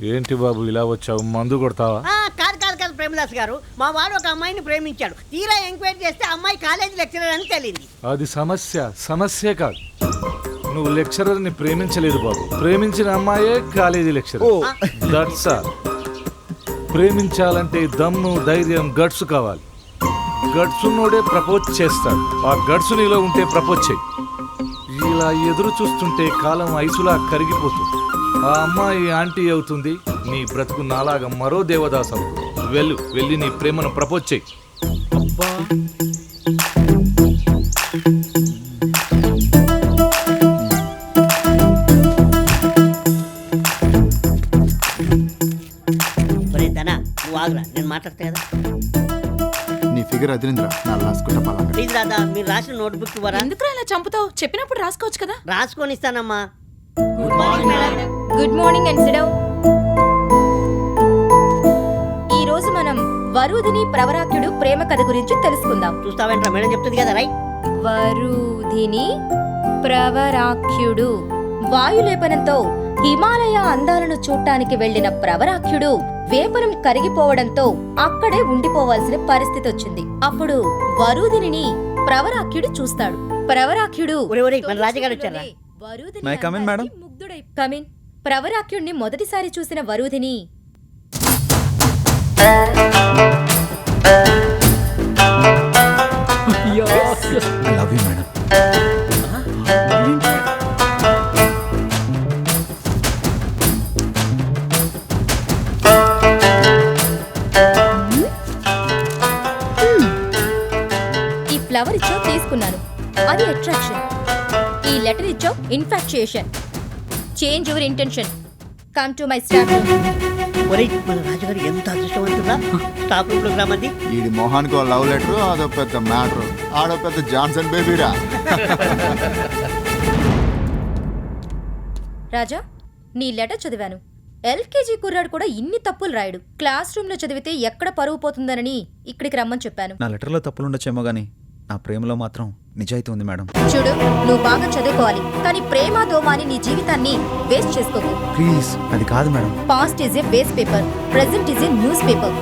S3: ఏంటి బాబు ఇలా వచ్చావు? మందు కొడతావా?
S13: కాదు ప్రేమదాస్ గారు, మా వాడు ఒక అమ్మాయిని ప్రేమించాడు. తీరా ఎంక్వైరీ చేస్తే అమ్మాయి కాలేజీ లెక్చరర్ అని తెలియంది.
S3: అది సమస్య కాదు. నువ్వు లెక్చరర్ని ప్రేమించలేదు బాబు. ప్రేమించిన అమ్మాయే కాలేజీ లెక్చరర్. That's all. ప్రేమించాలంటే దమ్ము, ధైర్యం, గట్స్ కావాలి. గట్స్ ఉన్నోడే ప్రపోజ్ చేస్తాడు. ఆ గట్స్ నీలో ఉంటే ప్రపోజ్ చేయి. ఇలా ఎదురు చూస్తుంటే కాలం ఐసులా కరిగిపోతుంది. ఆ అమ్మాయి ఆంటీ అవుతుంది. నీ బ్రతుకు నాలాగా మరో దేవదాస్ అవుతుంది. వెళ్ళి నీ ప్రేమను ప్రపోజ్ చేయి.
S13: నేను మాట్లాడతా కదా.
S14: నీ ఫిగర్ అదిరింద్రా. నా లాస్కుట్ట పల్లంగరి.
S13: ప్లీజ్ రాదా, మీరు రాసిన నోట్బుక్ ఇవ్వరా?
S2: ఎందుకు ఇలా చంపుతావు? చెప్పినప్పుడు రాసుకోవచ్చు కదా.
S13: రాసుకొని ఇస్తానమ్మా.
S11: Good morning and sit down. ఈ రోజు మనం వరూధిని ప్రవరాఖ్యుడు ప్రేమ కథ గురించి తెలుసుకుందాం.
S13: చూస్తావేంట్రా, మేడం చెప్తుంది కదా. రై.
S11: వరూధిని ప్రవరాఖ్యుడు. వాయులేపనంతో హిమాలయ అందాలను చూడటానికి వెళ్లిన ప్రవరాఖ్యుడు వేపనం కరిగిపోవడంతో అక్కడే ఉండిపోవాల్సిన పరిస్థితి వచ్చింది. అప్పుడు వరూధిని ప్రవరాఖ్యుడు చూస్తాడు. ప్రవరాఖ్యుడు ముగ్ధుడై కమిన్. ప్రవరాఖ్యుడిని మొదటిసారి చూసిన వరూధిని ఫ్లవర్ ఇచ్చో తీసుకున్నాను, అది అట్రాక్షన్. ఈ లెటర్ ఇచ్చో infatuation. Change your intention. Come to my staff room.
S13: ఒరేయ్, మన రాజుగారు ఎంత అదృష్టవంతుడా. స్టాఫ్ రూమ్ లో రామంది.
S14: ఈడి మొహానికి లవ్ లెటర్, అదో పెద్ద మ్యాటర్. ఆడో పెద్ద జాన్సన్ బేబీరా.
S11: రాజా, నీ లెటర్ చదివాను. ఎల్కేజీ కుర్రాడు కూడా ఇన్ని తప్పులు రాయడు. క్లాస్ రూమ్ లో చదివితే ఎక్కడ పరువు పోతుందనని ఇక్కడికి రమ్మని చెప్పాను.
S6: నా లెటర్లో తప్పులుండొచ్చేమో గానీ నా ప్రేమలో మాత్రం నిజాయితీ ఉంది మేడం.
S11: చూడు, నువ్వు బాగా చదువుకోవాలి, కానీ ప్రేమ దోమాని నీ జీవితాన్ని వేస్ట్ చేసుకోకు.
S6: ప్లీజ్, అది కాదు madam.
S11: Past is a waste paper, present is a news paper,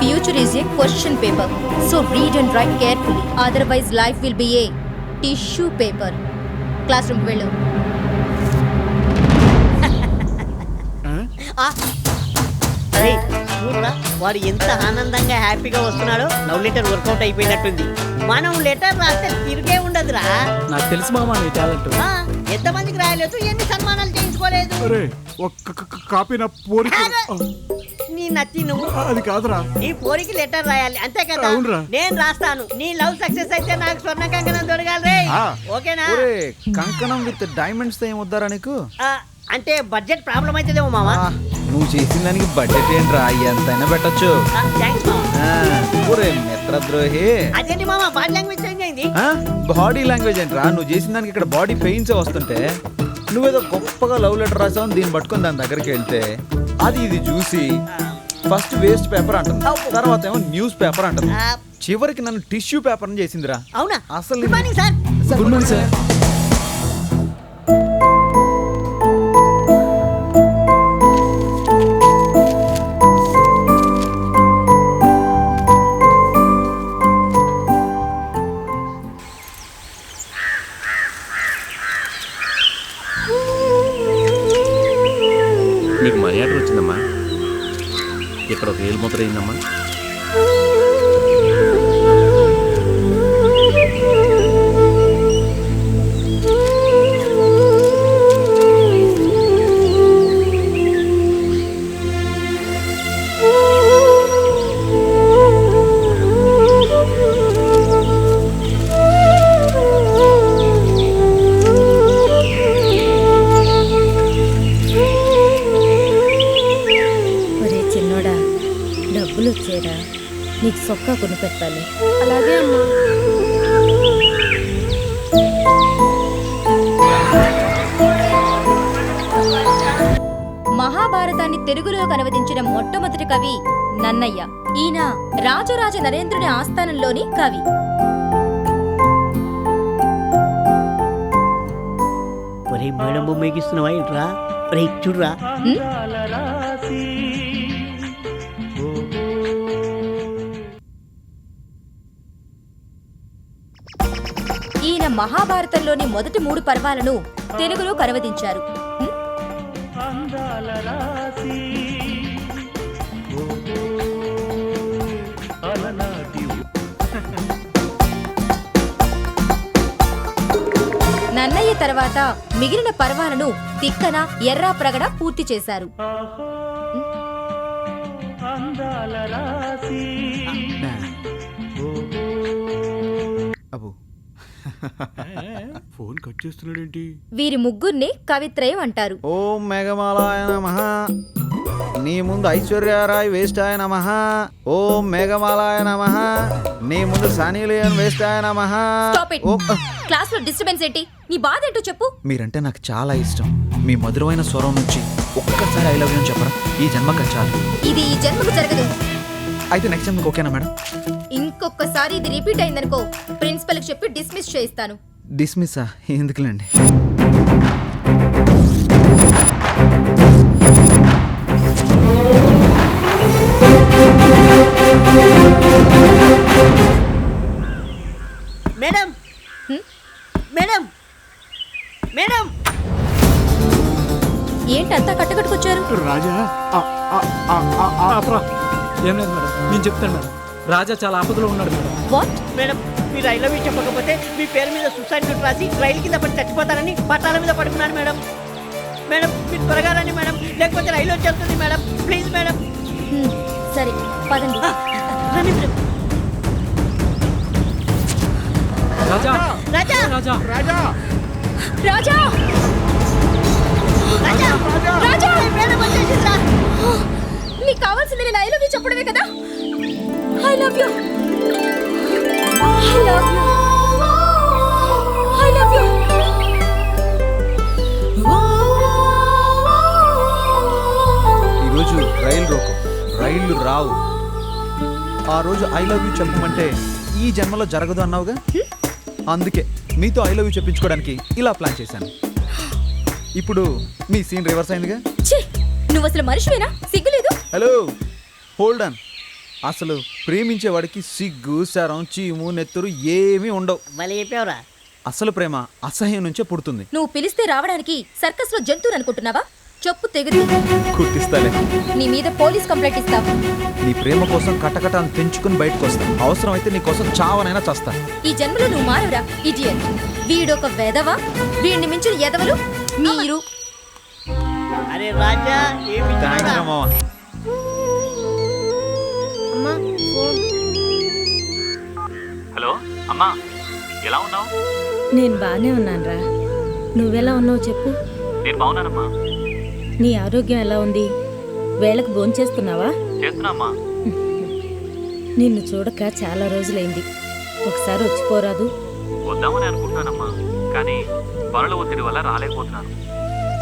S11: future is a question paper. So read and right carefully, otherwise life will be A tissue paper. Class రూమ్కి వెళ్ళు.
S13: అరే చూడరా, వాడు ఎంత ఆనందంగా హ్యాపీగా వస్తున్నాడో. లవ్ లెటర్ వర్కౌట్ అయిపోయినట్టుంది. మనం లెటర్ రాస్తే తిరిగే ఉండదురా.
S12: నాకు తెలుసు మామ నీ టాలెంట్.
S13: ఎంతమందికి రాయలేదు, ఎన్ని సన్మానాలు చేయించుకోలేదు.
S10: కాపీ నా పోరి
S13: నీ నచ్చి నువ్వు
S10: అది కాదురా.
S13: నీ పోరికి లెటర్ రాయాలి అంతే కదా. నేను రాస్తాను. నీ లవ్ సక్సెస్ అయితే నాకు స్వర్ణ కంకణం దొరకాలి రే. ఓకేనా?
S6: కంకణం విత్ డైమండ్స్ తో ఏమొద్దారా నీకు?
S13: అంటే బడ్జెట్ ప్రాబ్లం అవుతుందేమో మామా.
S6: నువ్వు చేసిన దానికి బడ్జెట్ ఏంట్రా, ఎంతైనా పెట్టచ్చు. మిత్రద్రోహి.
S13: అదేంటి మామా బాడీ లాంగ్వేజ్ చేంజ్ అయింది?
S6: బాడీ లాంగ్వేజ్ ఏంట్రా, నువ్వు చేసిన దానికి ఇక్కడ బాడీ పెయిన్స్ వస్తుంటే నువ్వేదో గొప్పగా లవ్ లెటర్ రాసావు, దీన్ని పట్టుకొని దాని దగ్గరికి వెళ్తే అది ఇది చూసి ఫస్ట్ వేస్ట్ పేపర్ అంటుంది, తర్వాత ఏమో న్యూస్ పేపర్ అంటుంది, చివరికి నన్ను టిష్యూ పేపర్ అని చేసిందిరా.
S13: అవునా?
S6: అసలు
S13: good morning sir.
S6: Good morning sir.
S8: మీకు మనీ ఆర్డర్ వచ్చిందమ్మా. ఇక్కడ ఒక ఏలు ముద్ర అయిందమ్మా.
S11: డబ్బులు వచ్చేరా, నీకు సొక్కా కొని పెట్టాలి.
S2: అలాగే అమ్మా.
S11: మహాభారతాన్ని తెలుగులోకి అనువదించిన మొట్టమొదటి కవి నన్నయ్య. ఈయన రాజరాజ నరేంద్రుని ఆస్థానంలోని కవి.
S13: ఒరే మేడం బొమ్మ ఎగిస్తున్నావా ఏంట్రా? ఒరే చూడరా.
S11: ఈయన మహాభారతంలోని మొదటి 3 పర్వాలను తెలుగులో అనువదించారు. నన్నయ్య తర్వాత మిగిలిన పర్వాలను తిక్కన, ఎర్రాప్రగడ పూర్తి చేశారు.
S10: ఫోన్ కట్ చేస్తున్నాడేంటి?
S11: వీరి ముగ్గురిని కవిత్రయం అంటారు.
S6: ఓం మేఘమాలాయ నమః. నీ ముందు ఐశ్వర్యరాయ్ వేస్ట్ ఆయన నమః. ఓం మేఘమాలాయ నమః. నీ ముందు సనీలియన్ వేస్ట్ ఆయన నమః.
S11: క్లాస్ లో డిస్టర్బెన్స్ ఏంటి? నీ బాధ ఏంటో చెప్పు.
S6: మీరంటే నాకు చాలా ఇష్టం. మీ మధురమైన స్వరం నుంచి ఒక్కసారి ఐ లవ్ యూ అని చెప్పరా, ఈ జన్మకు చాలు.
S11: ఇది ఈ జన్మకు జరగదు.
S6: అయితే నెక్స్ట్ జన్మకు ఓకేనా మేడం?
S11: ఇంకొకసారి ఇది రిపీట్ అయిందనుకో, ప్రిన్సిపల్ కి చెప్పి డిస్మిస్ చేయిస్తాను.
S6: డిస్మిస్సా? ఎందుకులేండి.
S13: మేడం మేడం మేడం
S11: ఏంటంతా కట్టకట్టుకొచ్చారు?
S12: రాజా ఏం లేదు మేడం, నేను చెప్తాను మేడం. రాజా చాలా ఆపదలో ఉన్నాడు మేడం.
S11: వాట్?
S13: మేడం మీరు ఐ లవ్ యూ చెప్పకపోతే మీ పేరు మీద సూసైడ్ నోట్ రాసి రైలు కింద పడి చచ్చిపోతానని పట్టాల మీద పడుకున్నాను మేడం. మేడం మీరు త్వరగా రండి మేడం, లేకపోతే రైలు వచ్చేస్తుంది మేడం. Please madam.
S11: సరే పదండి.
S13: రండి మేడం.
S12: రాజా
S13: రాజా
S12: రాజా
S13: రాజా
S11: రాజా
S13: రాజా రాజా మేడం వచ్చేసిందా?
S11: నీకు కావాల్సింది నేను ఐ లవ్ యూ చెప్పడమే కదా. I love you, I love you, I love you.
S6: ఈరోజు రైలు రోకో, రైళ్లు రావు. ఆ రోజు ఐ లవ్ యూ చెప్పమంటే ఈ జన్మలో జరగదు అన్నావుగా, అందుకే మీతో ఐ లవ్ యూ చెప్పించుకోవడానికి ఇలా ప్లాన్ చేశాను. ఇప్పుడు మీ సీన్ రివర్స్ అయిందిగా.
S11: నువ్వు అసలు మనిషివేనా? సిగ్గులేదు?
S6: Hello, hold on. అసలు ప్రేమించేవాడికి సిగ్గు, శరం, చీము, నెత్తురు ఏమీ ఉండవు.
S13: మళ్ళీ చెప్పావురా.
S6: అసలు ప్రేమ అసహ్యం నుంచే పుడుతుంది.
S11: నువ్వు పిలిస్తే రావడానికి సర్కస్ లో జంతువులు అనుకుంటున్నావా? చెప్పు తెగుద్ది.
S6: కుట్టిస్తాలే.
S11: నీ మీద పోలీస్ కంప్లైంట్ ఇస్తావు.
S6: నీ ప్రేమ కోసం కటకటాన్ని తెంచుకుని బయటకు వస్తా. అవసరం అయితే నీ కోసం చావనైనా చస్తా.
S11: ఈ జన్మలో నువ్వు మారవురా ఇడియట్. వీడొక వెధవ, వీడిని మించిన ఎదవలు మీరు.
S13: అరే రాజా ఏమి
S6: థాంక్స్ రా మామ.
S11: అమ్మా ఫోన్.
S6: హలో అమ్మా, ఎలా ఉన్నావు?
S15: నేను బాగానే ఉన్నానురా. నువ్వెలా ఉన్నావు చెప్పు.
S6: నేను బాగున్నానమ్మా.
S15: నీ ఆరోగ్యం ఎలా ఉంది? వేళకు భోంచేస్తున్నావా?
S6: చేస్తున్నామ్మా.
S15: నిన్ను చూడక చాలా రోజులైంది. ఒకసారి వచ్చిపోరాదు?
S6: వద్దామని అనుకుంటున్నానమ్మా, కానీ పనుల ఒత్తిడి వల్ల రాలేకపోతున్నాను.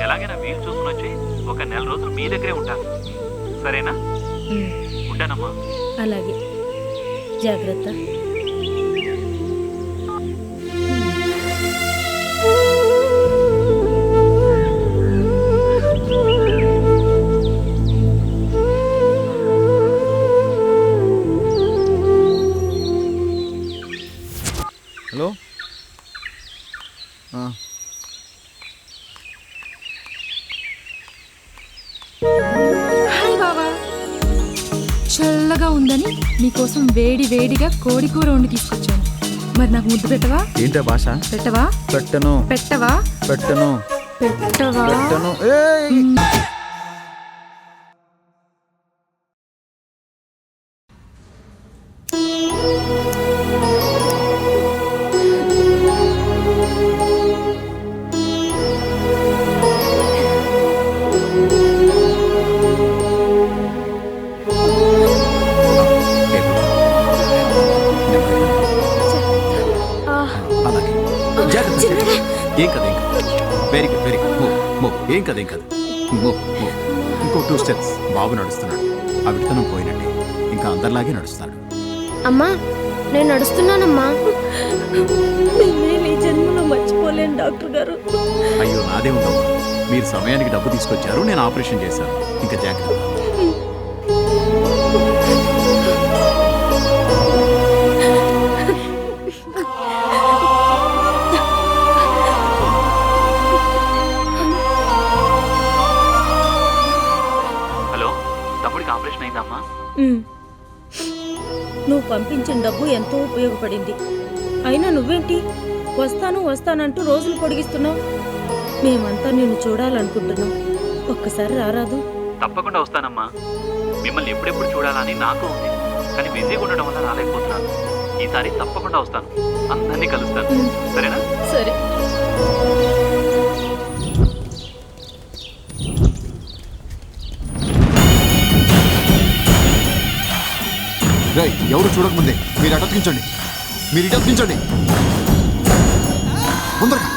S6: ఎలాగైనా వీలు చూసుకుని వచ్చి ఒక నెల రోజులు మీ దగ్గరే ఉంటాను. సరేనా? ఉంటానమ్మా.
S15: అలాగే, జాగ్రత్త.
S6: హలో.
S2: హాయ్ బావా. చల్లగా ఉందని నీకోసం వేడి వేడిగా కోడి కూర వండి తీసుకొచ్చాను. మరి నాకు ముద్దు పెట్టవా?
S6: ఏంటా భాష?
S2: పెట్టవా?
S6: పెట్టను.
S2: పెట్టవా?
S6: పెట్టను.
S2: పెట్టవా?
S6: పెట్టను.
S10: ఏం కదా వెరీ గుడ్ వెరీ గుడ్. ఏం కదా ఏం కదా. ఇంకో 2 స్టెప్స్. బాబు నడుస్తున్నాడు. ఆ విడతనం పోయినట్టే ఇంకా అందరిలాగే నడుస్తాడు.
S15: అమ్మా, నేను నడుస్తున్నానమ్మా. ఈ జన్మలో మర్చిపోలేను డాక్టర్ గారు.
S10: అయ్యో నాదే ఉందమ్మా. మీరు సమయానికి డబ్బు తీసుకొచ్చారు, నేను ఆపరేషన్ చేశాను. ఇంకా జాగ్రత్త.
S15: నువ్వు పంపించిన డబ్బు ఎంతో ఉపయోగపడింది. అయినా నువ్వేంటి వస్తానంటూ రోజులు పొడిగిస్తున్నావు. మేమంతా నిన్ను చూడాలనుకుంటున్నాం. ఒక్కసారి రారాదు?
S6: తప్పకుండా వస్తానమ్మా. మిమ్మల్ని ఎప్పుడెప్పుడు చూడాలని నాకు ఉంది, కానీ బిజీగా ఉండడం వల్ల రాలేకపోతున్నాను. ఈసారి తప్పకుండా వస్తాను. అందరినీ కలుస్తాను. సరేనా?
S15: సరే.
S14: ఎవరు చూడకముందే మీరు అటకించండి. మీరు ఇటకించండి. తొందరగా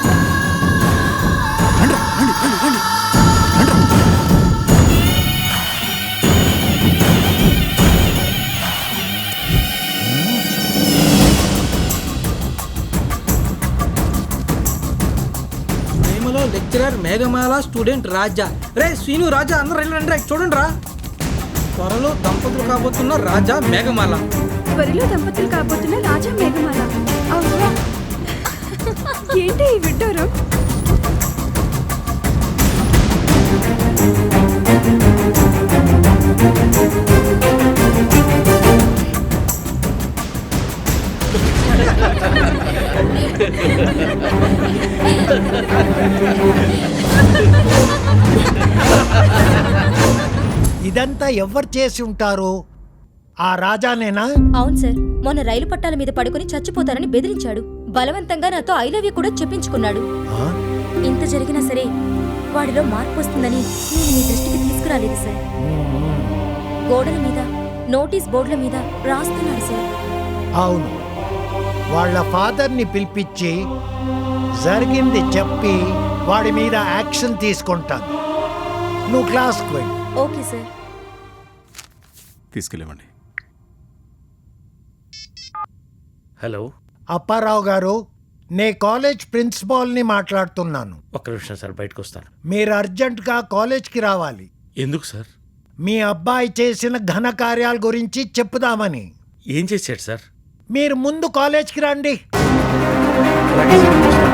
S14: రండి రండి రండి రండి రండి.
S12: ప్రేమలో లెక్చరర్ మేఘమాల, స్టూడెంట్ రాజా. రే శ్రీను, రాజా అందరూ రండి. చూడండి రా, త్వరలో దంపతులు కాబోతున్న రాజా మేఘమాల.
S2: త్వరలో దంపతులు కాబోతున్న రాజా మేఘమాల. ఏంటి ఈ విడ్డూరం?
S1: ఇదంతా ఎవరు చేసి ఉంటారు? ఆ రాజానేనా?
S11: అవును సార్. మొన్న రైలు పట్టాల మీద పడుకుని చచ్చిపోతారని బెదిరించాడు. బలవంతంగా నాతో ఐ లవ్ యూ కూడా చెప్పించుకున్నాడు. ఇంత జరిగినా సరే వాడిలో మార్పు వస్తుందని నేను మీ దృష్టికి తీసుకురాలేదు సార్. గోడల మీద, నోటీస్ బోర్డుల మీద రాస్తున్నాడు సార్.
S1: అవును, వాళ్ళ ఫాదర్ని పిలిపించి జరిగింది చెప్పి వాడి మీద యాక్షన్ తీసుకుంటాను. నువ్వు క్లాస్కి వెళ్ళి.
S11: Okay sir.
S10: తీసుకెళ్ళమండి.
S3: హలో
S1: అప్పారావు గారు, నే కాలేజ్ ప్రిన్సిపాల్ని మాట్లాడుతున్నాను.
S3: ఒక్క నిమిషం సార్, బయటకు వస్తాను.
S1: మీరు అర్జెంటుగా కాలేజ్కి రావాలి.
S3: ఎందుకు సార్?
S1: మీ అబ్బాయి చేసిన ఘన కార్యాల గురించి చెప్పుదామని.
S3: ఏం చేశాడు సార్?
S1: మీరు ముందు కాలేజ్కి రండి.
S3: అలాగే సార్.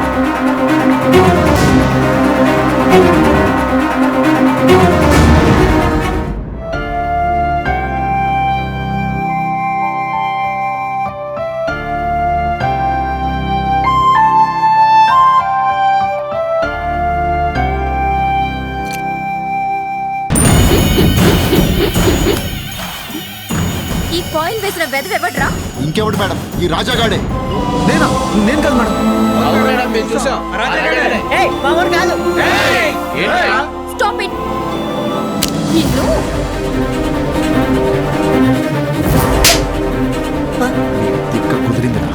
S11: చేసిన వెదవెవడ్రా?
S14: ఇంకెవడు మేడం, ఈ రాజాగాడే.
S6: నేను కాదు మేడం.
S13: ఏయ్, మామూలు కాదు.
S11: Stop it. నిన్ను
S6: కుదిరిందిరా.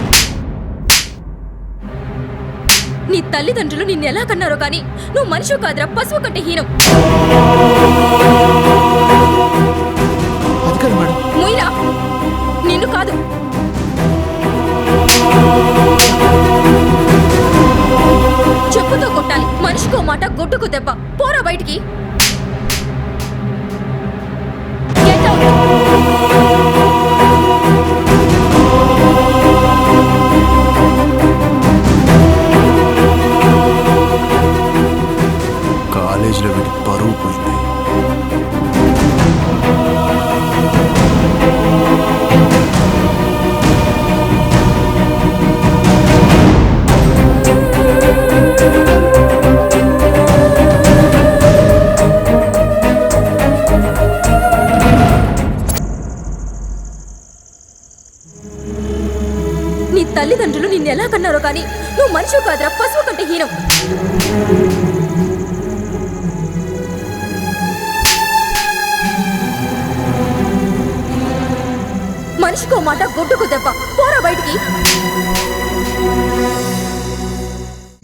S11: నీ తల్లిదండ్రులు నిన్ను ఎలా కన్నారో కానీ నువ్వు మనిషి కాదురా, పశువు కంటే హీనం.
S6: అది కాదు మేడం.
S11: ముయిరా, నిన్ను కాదు. చెప్పుతో కొట్టాలి. మనిషికో మాట, గొడ్డుకు దెబ్బ. పోరా బయటికి. Get out.
S6: కాలేజీలో వీడి పరువు పోయింది.
S11: నీ తల్లిదండ్రులు నిన్ను ఎలా కన్నారో కానీ నువ్వు మనిషి కాదురా, పశువు కంటే హీనం. మనిషికో మాట, గొడ్డుకు దెబ్బ. పోరా బయటికి.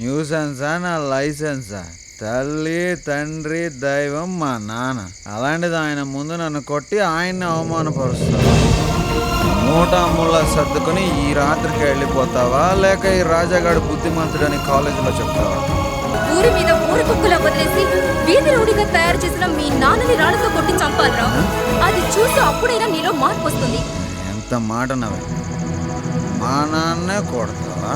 S16: న్యూసెన్సా నా లైసెన్సా? తల్లి, తండ్రి, దైవం మా నాన్న. అలాంటిది ఆయన ముందు నన్ను కొట్టి ఆయన్ని అవమానపరుస్తావా? మూటా ముళ్ళ సర్దుకొని ఈ రాత్రికి వెళ్ళిపోతావా, లేక ఈ రాజాగాడు బుద్ధిమంతుడని కాలేజీలో చెప్తావా?
S11: ఊరి మీద ఊరి కుక్కలా వదిలేసి వీధి రౌడీగా తయారు చేసిన మీ నాన్నని రాళ్ళతో కొట్టి చంపాలిరా. అది చూసి అప్పుడైనా నీలో మార్పు వస్తుంది.
S16: ఎంత మాట నవ్వే, మా నాన్నే కొడతావా?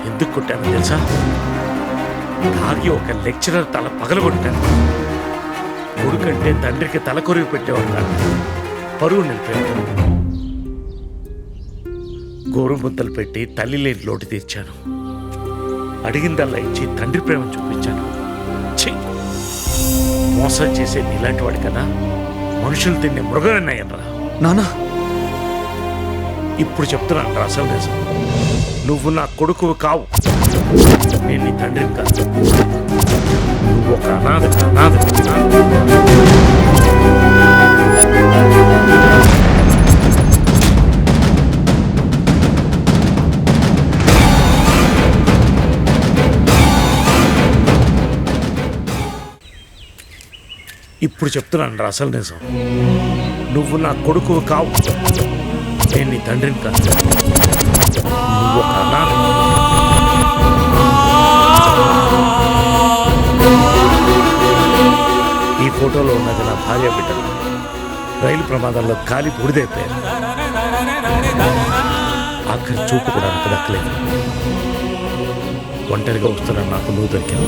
S3: ఎందుకు కొట్టాను తెలుసా? తాగి ఒక లెక్చరర్ తల పగలగొట్టాను. కొడుకంటే తండ్రికి తల కొరివి పెట్టేవాడు కాదు, పరువు నిలిపాడు. గోరుముద్దలు పెట్టి తల్లి లేని లోటు తీర్చాను. అడిగిందల్లా ఇచ్చి తండ్రి ప్రేమ చూపించాను. ఛీ! మోసం చేసే నీలాంటి వాడి కదా మనుషులు తినే మృగనయ్యనరా
S6: నానా.
S3: ఇప్పుడు చెప్తున్నాను రా అసలు నిజం. నువ్వు నా కొడుకు కావు, నేను నీ తండ్రిని కాదు. నువ్వు ఒక అనాథ. ఇప్పుడు చెప్తున్నాను రా అసలు నిజం. నువ్వు నా కొడుకు కావు, నేను నీ తండ్రిని కాదు. నువ్వు ఒక అనాథ. ఈ ఫోటోలో ఉన్నది నా భార్య బిడ్డలు. రైలు ప్రమాదంలో కాలి బూడిదైపోయారు. ఆఖరి చూపు కూడా నాకు దక్కలేదు. ఒంటరిగా వస్తున్నా నాకు నువ్వు దొరికావు.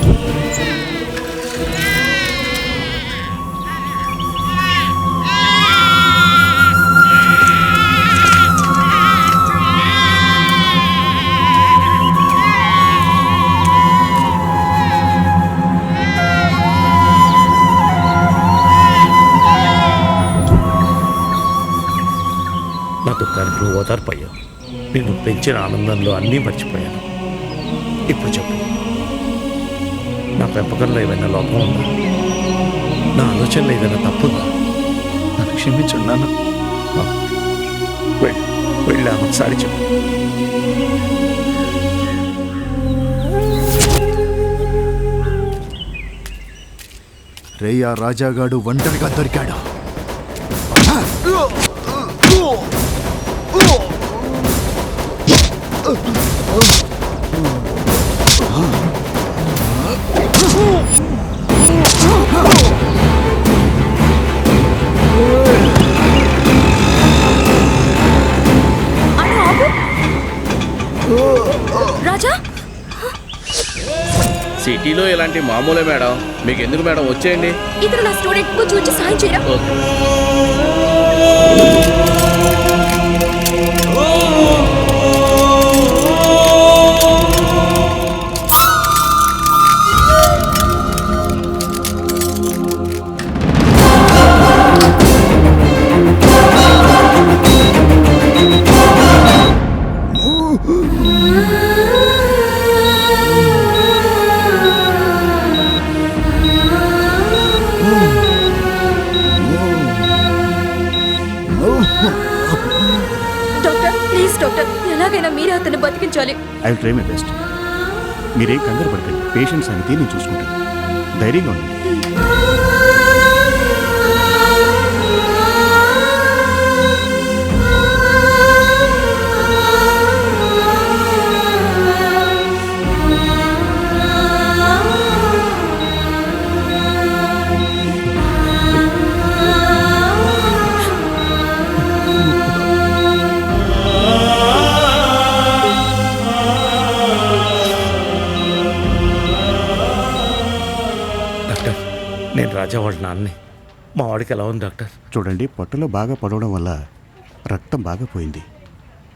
S3: నా దుఃఖానికి నువ్వు ఓదార్పయ్యావు. నిన్ను పెంచిన ఆనందంలో అన్నీ మర్చిపోయాను. ఇప్పుడు చెప్పు, నా పెంపకంలో ఏమైనా లోపం ఉందా? నా ఆలోచనలో ఏదైనా తప్పుందా?
S6: నన్ను క్షమించండి నాన్న.
S3: వెళ్ళి ఒకసారి చెప్పు.
S14: రేయా రాజాగాడు ఒంటరిగా దొరికాడు.
S11: రాజా,
S8: సిటీలో ఇలాంటి మామూలే మేడం. మీకు ఎందుకు మేడం, వచ్చేయండి.
S11: ఇతను నా స్టూడెంట్, కొంచెం వచ్చి సాయం చేయరా?
S17: I will try my best. మీరేం కంగారు పడకండి, పేషెంట్ సంగతి నేను చూసుకుంటాను. ధైర్యంగా ఉండండి.
S3: నేను రాజా వాళ్ళ నాన్నే. మా వాడికి ఎలా ఉంది డాక్టర్?
S17: చూడండి, పొట్టలో బాగా పడవడం వల్ల రక్తం బాగా పోయింది.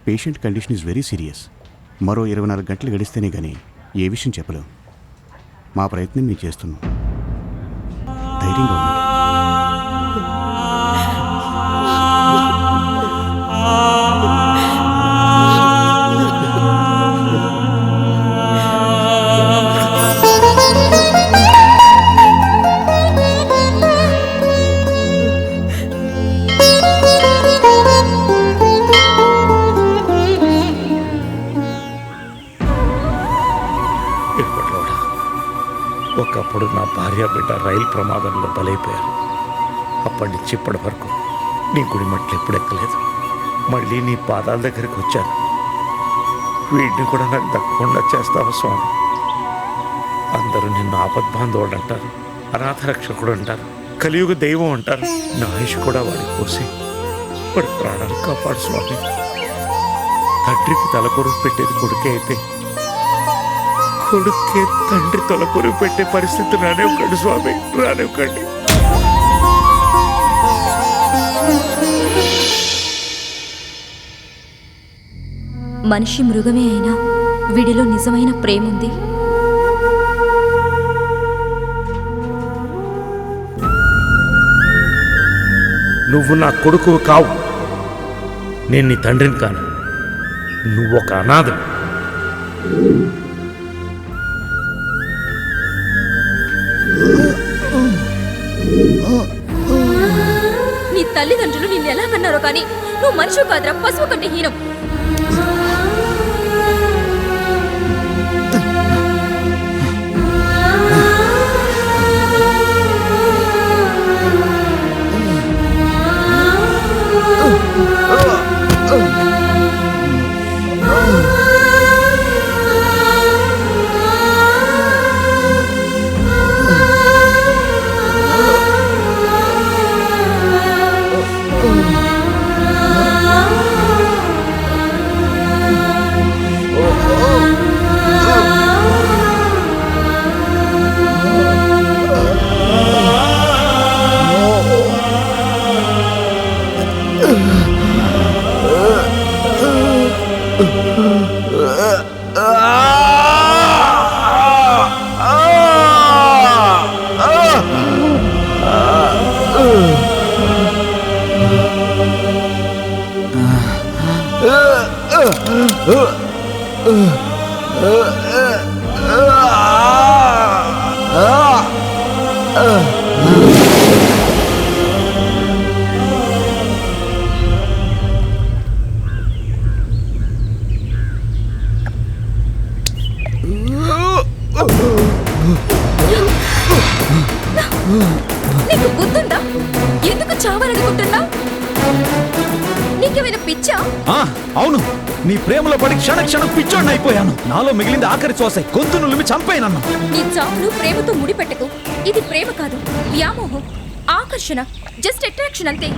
S17: Patient condition is very serious. మరో 24 గంటలు గడిస్తేనే కానీ ఏ విషయం చెప్పలేం. మా ప్రయత్నం మేము చేస్తున్నాం. ధైర్యంగా ఉండండి.
S3: ఒకప్పుడు నా భార్య బిడ్డ రైలు ప్రమాదంలో బలైపోయారు. అప్పటి నుంచి ఇప్పటి వరకు నీ గుడి మట్లు ఎప్పుడు ఎక్కలేదు. మళ్ళీ నీ పాదాల దగ్గరికి వచ్చాను. వీడిని కూడా నాకు దక్కకుండా చేస్తావా స్వామి? అందరూ నిన్ను ఆపద్బాంధవుడు అంటారు, అనాథ రక్షకుడు అంటారు, కలియుగ దైవం అంటారు. నా ఆయుష్ కూడా వాడికి పోసి వాడి ప్రాణాలు కాపాడు స్వామి. తండ్రికి తలకొరువు పెట్టేది కొడుకే అయితే కొడుకే తండ్రి తలకొరువు పెట్టే పరిస్థితి రానివ్వకండి స్వామి, రానివ్వకండి.
S11: మనిషి మృగమే అయినా వీడిలో నిజమైన ప్రేమ ఉంది.
S3: నువ్వు నా కొడుకు కావు, నేను నీ తండ్రిని కాను. నువ్వు ఒక అనాథ.
S11: నీ తల్లిదండ్రులు నిన్ను ఎలా కన్నారో కానీ నువ్వు మనిషి కాదురా, పశువు కంటే హీనం. నీకు బుద్ధుందా? ఎందుకు చావాలనుకుంటున్నా? నీకేమైనా పిచ్చా?
S6: అవును, నీ ప్రేమలో పడి క్షణ క్షణం పిచ్చోడిని అయిపోయాను. నాలో మిగిలింది ఆఖరి శ్వాస. గొంతును నులిమి చంపేనన్ను.
S11: నీ చావును ప్రేమతో ముడిపెట్టకు. ఇది ప్రేమ కాదు, వ్యామోహం, ఆకర్షణ, జస్ట్ అట్రాక్షన్ అంతే.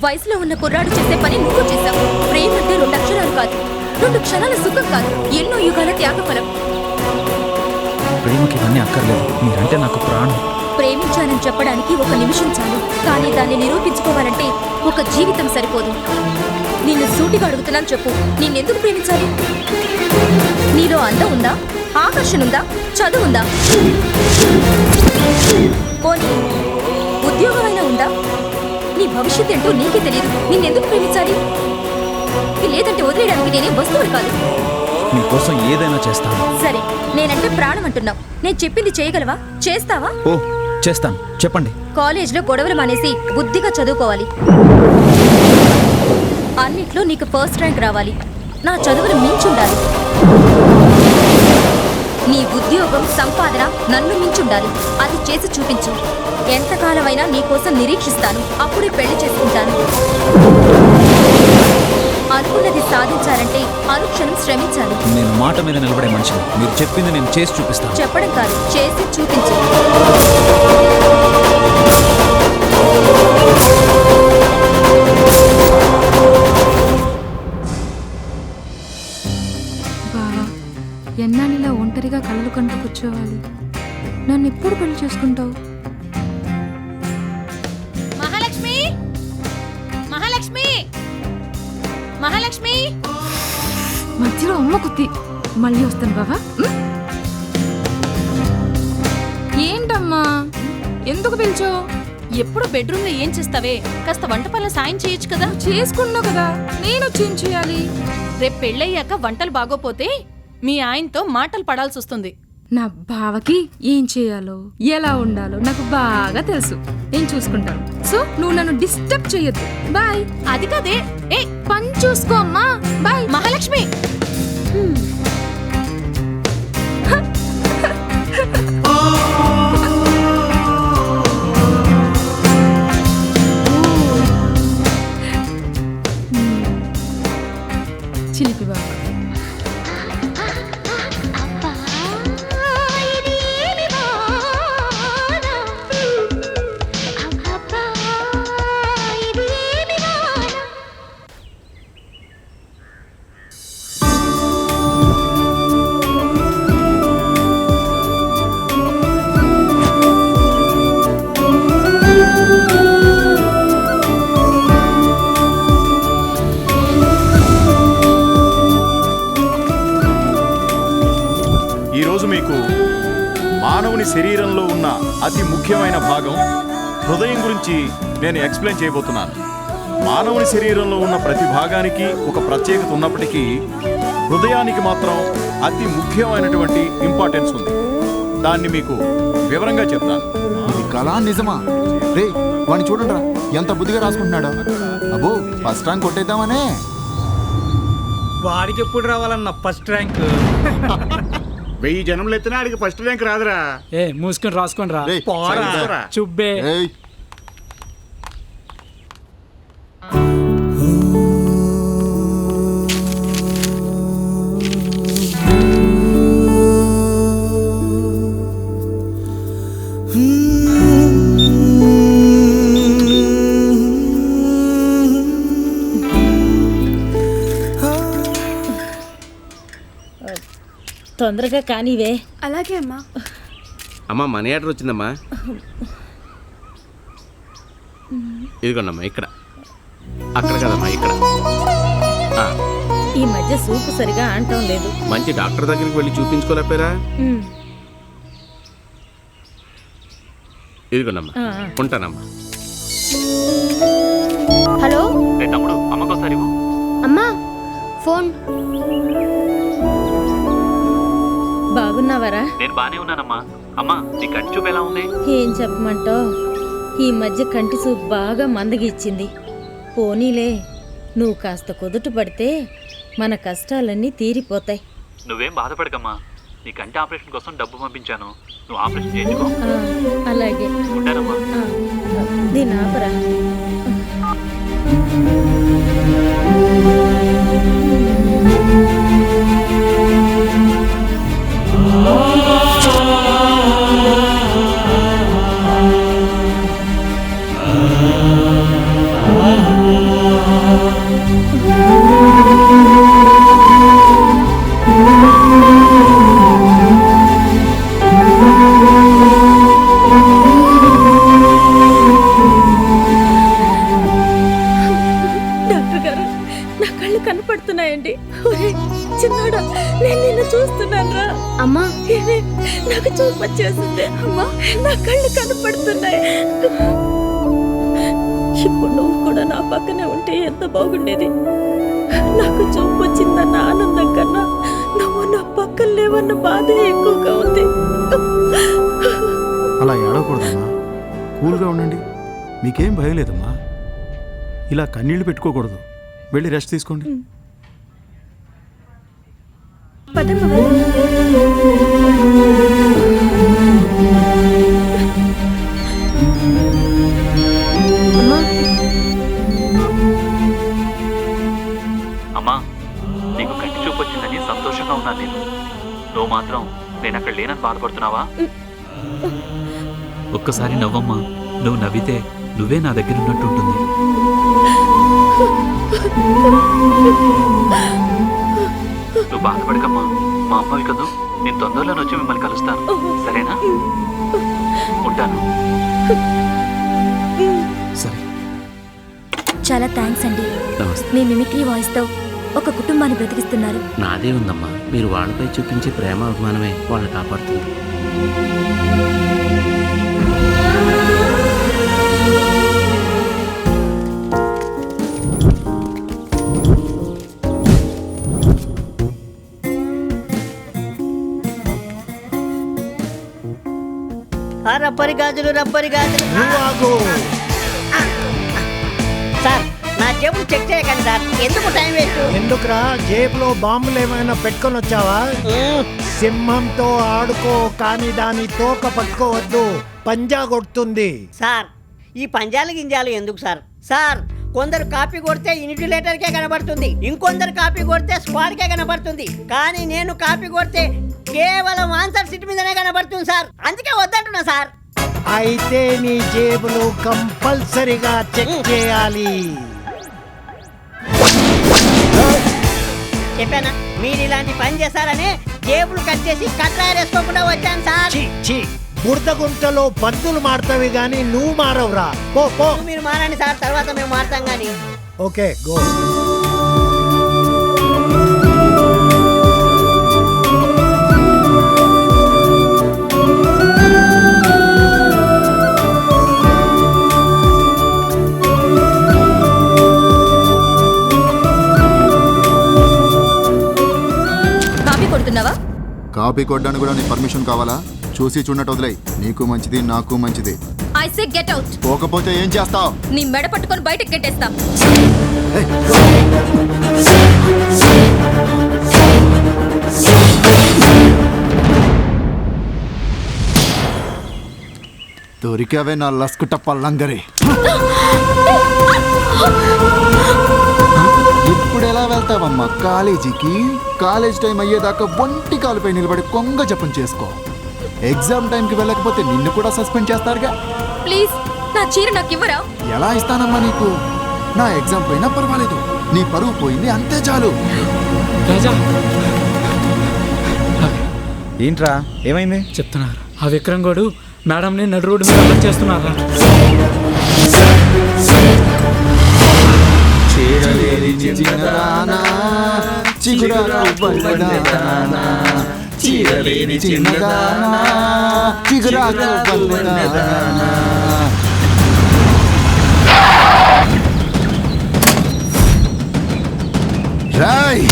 S11: వయసులో ఉన్న కుర్రాడు చేసే పని నువ్వు చేశావు. ప్రేమ అంటే 2 అక్షరాలు కాదు, 2 క్షణాల సుఖం కాదు, ఎన్నో యుగాల త్యాగఫలం.
S6: ప్రేమకి ఇవన్నీ అక్కర్లేదు. మీరంటే నాకు ప్రాణం.
S11: ప్రేమించానని చెప్పడానికి 1 నిమిషం చాలు, కానీ దాన్ని నిరూపించుకోవాలంటే 1 జీవితం సరిపోదు. నిన్ను సూటిగా అడుగుతున్నాను, చెప్పు, నిన్నెందుకు ప్రేమించాలి? నీలో అందం ఉందా? ఆకర్షణ ఉందా? చదువు ఉందా? పోనీ ఉద్యోగమైనా ఉందా? నీ భవిష్యత్తు ఏంటో నీకే తెలియదు. నిన్నెందుకు ప్రేమించాలి? లేదంటే వదిలేయడానికి నేనేం వస్తువులు కాదు.
S6: నీకోసం ఏదైనా చేస్తాను.
S11: సరే, నేనంటే ప్రాణం అంటున్నావు. నేను చెప్పింది చేయగలవా? చేస్తావా?
S6: ఓ, చేస్తాను. చెప్పండి.
S11: కాలేజ్లో గొడవలు మానేసి బుద్ధిగా చదువుకోవాలి. అన్నిట్లో నీకు ఫస్ట్ ర్యాంక్ రావాలి. నా చదువును మించుండాలి. నీ ఉద్యోగం సంపాదన నన్ను మించుండాలి. అది చేసి చూపించు. ఎంతకాలమైనా నీకోసం నిరీక్షిస్తాను. అప్పుడే పెళ్లి చేసుకుంటాను. అనుకున్నది సాధించాలంటే అనుక్షణం శ్రమించాలి.
S6: నేను మాట మీద నిలబడే మనిషిని. మీరు చెప్పింది నేను చేసి చూపిస్తాను.
S11: చెప్పడం కాదు, చేసి చూపించు.
S2: బావా, ఎన్నాళ్ళిలా ఒంటరిగా కలలు కంటూ కూర్చోవాలి? నన్ను ఎప్పుడు పెళ్లి చేసుకుంటావు?
S18: మహాలక్ష్మి, మహాలక్ష్మి, మహాలక్ష్మి.
S2: మధ్యలో అమ్మ కుత్తి. మళ్ళీ వస్తాను బావా. ఏంటమ్మా, ఎందుకు పిలిచో?
S18: ఎప్పుడు బెడ్రూమ్ లో ఏం చేస్తావే? కాస్త వంట పనులు సాయం చేయొచ్చు కదా.
S2: చేసుకున్నావు కదా, నేను ఏం చేయాలి?
S18: రేపు పెళ్ళయ్యాక వంటలు బాగోపోతే మీ ఆయనతో మాటలు పడాల్సి వస్తుంది.
S2: నా బావకి ఏం చేయాలో ఎలా ఉండాలో నాకు బాగా తెలుసు. నేను చూసుకుంటాను. సో నువ్వు నన్ను డిస్టర్బ్ చేయొద్దు. బాయ్.
S18: అది కాదే, ఏ
S2: పని చూసుకో అమ్మా. బాయ్.
S18: మహాలక్ష్మి.
S2: చిలిపి బావ.
S10: ఈరోజు మీకు మానవుని శరీరంలో ఉన్న అతి ముఖ్యమైన భాగం హృదయం గురించి నేను ఎక్స్ప్లెయిన్ చేయబోతున్నాను. మానవుని శరీరంలో ఉన్న ప్రతి భాగానికి ఒక ప్రత్యేకత ఉన్నప్పటికీ హృదయానికి మాత్రం అతి ముఖ్యమైనటువంటి ఇంపార్టెన్స్ ఉంది. దాన్ని మీకు వివరంగా చెప్తాను.
S14: ఇది కళా నిజమా? రే వాడిని చూడండి రా, ఎంత బుద్ధిగా రాసుకుంటున్నాడు. అబ్బో, ఫస్ట్ ర్యాంక్ కొట్టేద్దామనే.
S12: వాడికి ఎప్పుడు రావాలన్న ఫస్ట్ ర్యాంక్?
S5: 1000 జనంలో ఎత్తినా ఆడికి ఫస్ట్ ర్యాంక్ రాదురా.
S12: ఏ మూసుకొని రాసుకోండి రా.
S5: రేయ్,
S12: పోరా
S5: సరిగ్గా.
S12: చుబ్బే.
S15: తొందరగా కానివే.
S18: అలాగే అమ్మా.
S8: అమ్మా, మనీ ఆర్డర్ వచ్చిందమ్మా. ఇదిగోండమ్మా, ఇక్కడ. అక్కడ కదమ్మా, ఇక్కడ.
S15: ఈ మధ్య సూపు సరిగా ఆడటం లేదు.
S8: మంచి డాక్టర్ దగ్గరికి వెళ్ళి చూపించుకోలేకపోయారా? ఇదిగోండమ్మా, ఉంటానమ్మా.
S11: హలో
S6: తమ్ముడు, అమ్మకోసారి
S11: అమ్మా, ఫోన్.
S15: బాగున్నావరా?
S6: నేను బానే ఉన్నానమ్మా. అమ్మా, నీ కంటి చూపు ఎలా ఉంది?
S15: ఏం చెప్పమంటావు, ఈ మధ్య కంటి చూపు బాగా మందగిచ్చింది. పోనీలే, నువ్వు కాస్త కుదుట పడితే మన కష్టాలన్నీ తీరిపోతాయి.
S6: నువ్వేం బాధపడకమ్మా. నీ కంటి ఆపరేషన్ కోసం డబ్బు పంపించాను. నువ్వు ఆపరేషన్ చేయించుకో.
S15: అలాగే
S6: ఉంటానమ్మా.
S15: దీని ఆపరా. డాక్టర్ గారు, నా కళ్ళు కనపడుతున్నాయండి. చిన్నోడా, నేను నిన్ను చూస్తున్నాను రా.
S11: అమ్మా,
S15: నాకు చూపు వచ్చేసింది. అమ్మా, నా కళ్ళు కనపడుతున్నాయి. ఇప్పుడు నువ్వు కూడా నా పక్కనే ఉంటే ఎంత బాగుండేది. నాకు చూపు వచ్చిందన్న ఆనందం కన్నా నువ్వు నా పక్కన లేవన్న బాధ ఎక్కువగా ఉంది.
S17: అలా ఏడవకూడదమ్మా, కూల్గా ఉండండి. మీకేం భయం లేదమ్మా. ఇలా కన్నీళ్లు పెట్టుకోకూడదు. వెళ్ళి రెస్ట్ తీసుకోండి.
S19: అమ్మా, నీకు కంటి చూపు వచ్చిందని సంతోషంగా ఉన్నాను నేను. నువ్వు మాత్రం నేను అక్కడ లేనని బాధపడుతున్నావా? ఒక్కసారి నవ్వమ్మా. నువ్వు నవ్వితే నువ్వే నా దగ్గర ఉన్నట్టుంటుంది. నువ్వు బాధపడకమ్మా. మా అమ్మాయి కదూ, నేను తొందరలోనే వచ్చి మిమ్మల్ని కలుస్తాను. సరేనా? ఉంటాను. సరే.
S11: చాలా థ్యాంక్స్ అండి. మీ మిమిక్రీ వాయిస్తో ఒక కుటుంబాన్ని బ్రతికిస్తున్నారు.
S8: నాదే ఉందమ్మా. మీరు వాళ్ళపై చూపించే ప్రేమ అభిమానమే వాళ్ళని కాపాడుతుంది.
S13: రబ్బరి గాజులు రబ్బరి గాజులు. సార్, నా జేబులు చెక్ చేయకండి సార్. ఎందుకు టైం వేస్ట్?
S1: ఎందుకురా, జేబులో బాంబులు ఏమైనా పెట్టుకొని వచ్చావా? సింహంతో ఆడుకో, కానీ దాని తోక పట్టుకోవద్దు, పంజా కొడుతుంది.
S13: సార్, ఈ పంజాలు గింజాలు ఎందుకు సార్? సార్, కొందరు కాపీ కొడితే ఇన్విజిలేటర్కే కనబడుతుంది, ఇంకొందరు కాపీ కొడితే స్క్వాడ్కే కనబడుతుంది, కానీ నేను కాపీ కొడితే కేవలం ఆన్సర్ షీట్ మీదనే కనబడుతుంది సార్. అందుకే వద్దంటున్నా సార్.
S1: అయితే నీ జేబులు కంపల్సరిగా చెక్ చేయాలి.
S13: చెప్పానా మీరు ఇలాంటి పని చేశారని జేబులు కట్ చేసి కట్రాయర్ వేసుకోకుండా వచ్చాను సార్.
S1: బురద గుంటలో పద్దులు మారుతావి గాని నువ్వు మారవురా. పో పో.
S13: మీరు మారండి సార్, తర్వాత మేము మారుతాం గానీ.
S1: Okay, go.
S14: కాపీ కొట్టడానికి కూడా నీ పర్మిషన్ కావాలా? చూసి చూడనట్టు వదిలేయ్. నీకు మంచిది, నాకు మంచిది.
S11: I say get out.
S14: పోకపోతే ఏం చేస్తావు?
S11: నీ మెడ పట్టుకొని బయటకు గెట్టేస్తా.
S14: దొరికావే నా లస్కుట పల్లంగరి. ఇప్పుడు ఎలా వెళ్తావమ్మా కాలేజీకి? కాలేజ్ టైం అయ్యేదాకా ఒంటి కాలుపై నిలబడి కొంగ జపం చేసుకో. ఎగ్జామ్ టైంకి వెళ్ళకపోతే నిన్ను కూడా సస్పెండ్ చేస్తారుగా.
S11: ప్లీజ్ నా చీర నాకు ఇవ్వరా?
S14: ఎలా ఇస్తానమ్మా నీకు? నా ఎగ్జామ్ పోయినా పర్వాలేదు, నీ పరువు పోయింది అంతే చాలు.
S16: ఏంట్రా, ఏమైంది?
S20: చెప్తున్నారు, ఆ విక్రమ్ గోడు మేడంని నడు రోడ్డు మీద అరెస్ట్ చేస్తున్నారా?
S14: చీరలేని చిన్నదానా, చిగురాకు బల్లెదానా, చీరలేని చిన్నదానా, చిగురాకు బల్లెదానా. రాయ్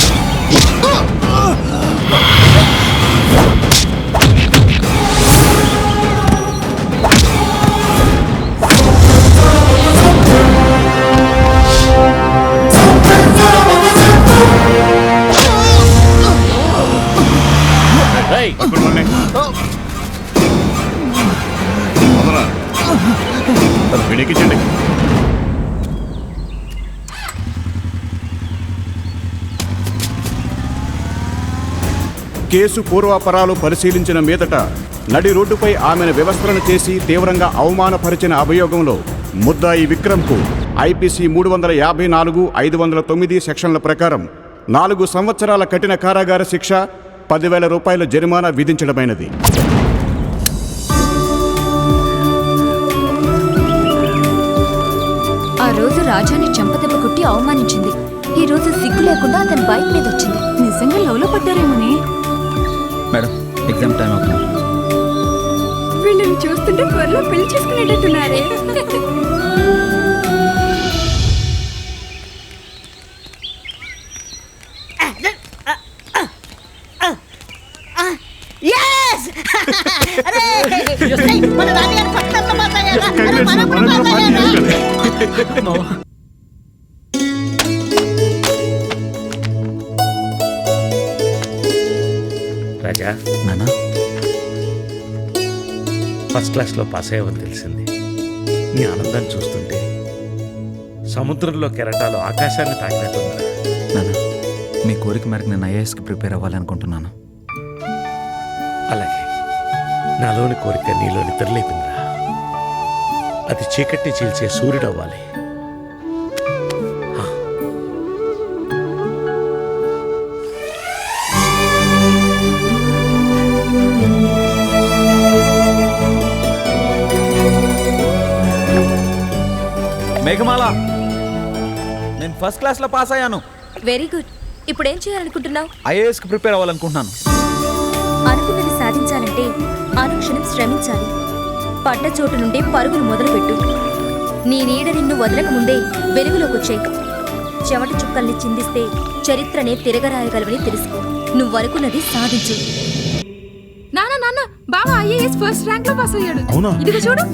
S5: వినికించండి. కేసు పూర్వాపరాలు పరిశీలించిన మీదట నడి రోడ్డుపై ఆమెను వ్యవస్థలను చేసి తీవ్రంగా అవమానపరిచిన అభియోగంలో ముద్దాయి విక్రమ్కు ఐపీసీ 354, 509 సెక్షన్ల ప్రకారం 4 సంవత్సరాల కఠిన కారాగార శిక్ష, 10,000 రూపాయల జరిమానా విధించడమైనది.
S11: ఆ రోజు రాజాని చెంపదెబ్బ కొట్టి అవమానించింది. ఈ రోజు సిగ్గు లేకుండా అతని బైక్ మీద వచ్చింది. నిజంగా లవ్లో పడ్డారేమోని.
S6: మేడం, ఎగ్జామ్ టైం అవుతుంది.
S11: వీళ్ళని చూస్తుంటే త్వరలో పెళ్లి చేసుకునేటట్టున్నారే.
S13: మన నాన్నగారు పట్టణంలో పాస్ అయ్యారా? మనం కూడా పాస్ అయ్యారా?
S3: రాజా.
S6: నానా
S3: ఫస్ట్ క్లాస్లో పాస్ అయ్యావని తెలిసింది. నీ ఆనందాన్ని చూస్తుంటే సముద్రంలో కెరటాలు ఆకాశాన్ని తాకినట్టుందా?
S6: నానా మీ కోరిక మేరకు నేను ఐఏఎస్కి ప్రిపేర్ అవ్వాలనుకుంటున్నాను.
S3: అలాగే నాలోని కోరిక నీలో నిద్రలేపిందిరా. అది చీకటిని చీల్చే సూర్యుడు అవ్వాలి.
S6: మేఘమాల, నేను ఫస్ట్ క్లాస్లో పాస్ అయ్యాను.
S11: Very good. ఇప్పుడు ఏం చేయాలనుకుంటున్నావు?
S6: ఐఏఎస్కి ప్రిపేర్ అవ్వాలనుకుంటున్నాను.
S11: అనుకున్నది సాధించాలంటే అనుక్షణం శ్రమించాలి. పడ్డ చోటు నుండి పరుగులు మొదలుపెట్టు. నీ నీడ నిన్ను వదలక ముందే వెలుగులోకి వచ్చాయి. చెమట చుక్కల్ని చిందిస్తే చరిత్రనే తిరగరాయగలవని తెలుసుకో. నువ్వనుకున్నది సాధించు.
S2: నాన్న నాన్న బావ ఐఏఎస్ ఫస్ట్ ర్యాంక్ లో పాస్ అయ్యాడు.
S5: అవునా?
S2: ఇదిగో చూడు.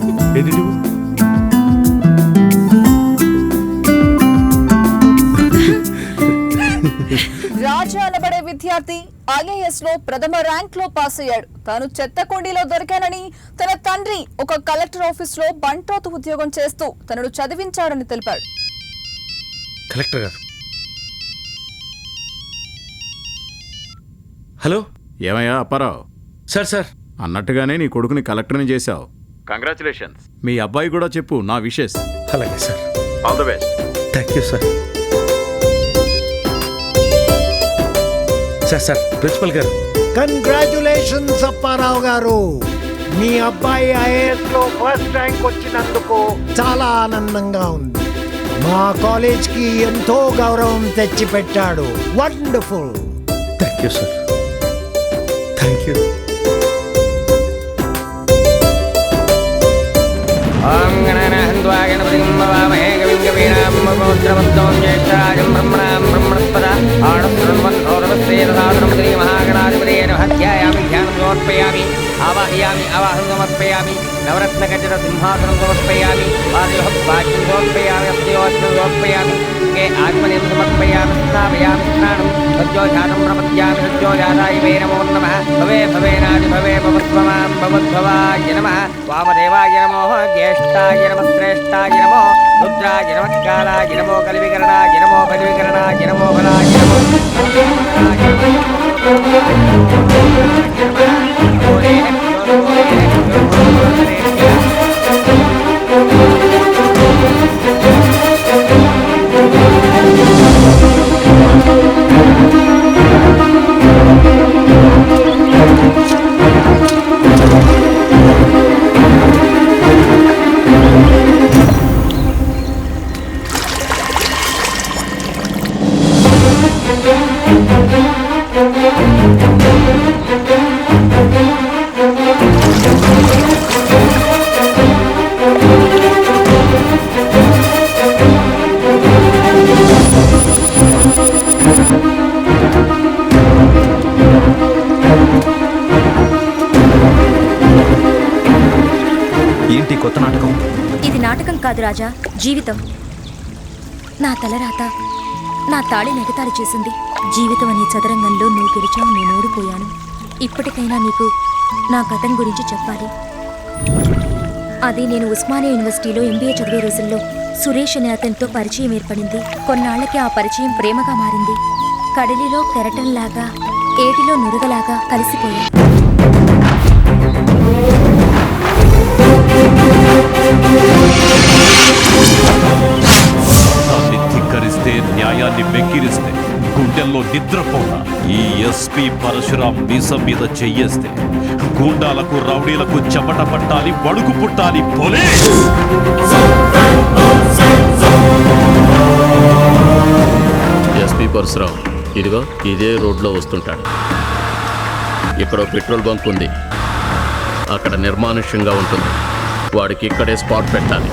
S21: రాజా అనబడే విద్యార్థి ఐఏఎస్ లో ప్రథమ ర్యాంక్ లో పాస్ అయ్యాడు. తాను చెత్త కుండీలో దొరికానని తన తండ్రి ఒక కలెక్టర్ ఆఫీస్ లో బంటోతు ఉద్యోగం చేస్తూ తనను చదివించాడని తెలిపాడు.
S3: కలెక్టర్ గారు, హలో.
S10: ఏమయ్యా అప్పారావు?
S3: సార్
S10: అన్నట్టుగానే నీ కొడుకుని కలెక్టర్ని చేశావు. కంగ్రాచులేషన్స్. మీ అబ్బాయి కూడా చెప్పు నా విషెస్.
S3: అలాగే sir.
S10: All the best.
S3: Thank you sir. Sir principal గారు.
S1: కంగ్రాచులేషన్స్ అప్పారావు గారు. మీ అబ్బాయి ఐఏఎస్ లో ఫస్ట్ ర్యాంక్ వచ్చినందుకు చాలా ఆనందంగా ఉంది. మా కాలేజ్ కి ఎంతో గౌరవం తెచ్చిపెట్టాడు. Wonderful.
S3: Thank you sir. Thank you.
S22: ఓం గణానాహన్వా గణపతిం భవామహే కవిం కవీనాం ఉపముద్రవద్దోం జ్యేష్ఠరాజం బ్రహ్మణాం బ్రహ్మణస్పద ఆణస్సురన్వన్నోరవస్సేన శ్రీమహాగణాధిపతయే నమః. ధ్యాయామి ధ్యానం సమర్పయామి. ఆవాహయామి ఆవాహనం సమర్పయామి. నవరత్నఖచ్చిత సింహాసనం సమర్పయామి. పాదయోః పాద్యం సమర్పయామి. హస్తయోః సమర్పయామి. के आत्मनिं समर्पयामि. स्नापयामि स्नानं सज्जोजातं प्रपद्यामि. सज्जोजाताय वै नमो नमः. भवे भवेनादि भवे भवत्वमां भवद्भवाय नमः. वामदेवाय नमो ज्येष्ठाय नमः. श्रेष्ठाय नमो रुद्राय नमः. कालाय नमो कलिविकरणाय नमो बलिविकरणाय नमो बलाय नमो
S6: ఏంటి కొత్త నాటకం?
S11: ఇది నాటకం కాదు రాజా, జీవితం. నా తలరాత నా తాళి నెగతాళి చేసింది. జీవితం అనే చదరంగంలో నువ్వు గెలిచావు, నేను ఓడిపోయాను. ఇప్పటికైనా నీకు నా గతం గురించి చెప్పాలి. అది నేను ఉస్మానియా యూనివర్సిటీలో ఎంబీఏ చదివే రోజుల్లో సురేష్ అనే అతనితో పరిచయం ఏర్పడింది. కొన్నాళ్లకి ఆ పరిచయం ప్రేమగా మారింది. కడలిలో కెరటంలాగా, ఏటిలో నురగలాగా కలిసిపోయాం.
S23: ధిక్కరిస్తే, న్యాయాన్ని వెక్కిరిస్తే, గుండెల్లో నిద్రపోగా ఈ ఎస్పీ పరశురాం మీసం మీద చెయ్యేస్తే గూండాలకు రౌడీలకు చెమట పట్టాలి, వణుకు పుట్టాలి. పోలీస్!
S8: ఎస్పీ పరశురాం ఇదిగో ఇదే రోడ్లో వస్తుంటాడు. ఇక్కడ పెట్రోల్ బంక్ ఉంది, అక్కడ నిర్మానుష్యంగా ఉంటుంది. వాడికి ఇక్కడే స్పాట్ పెట్టాలి.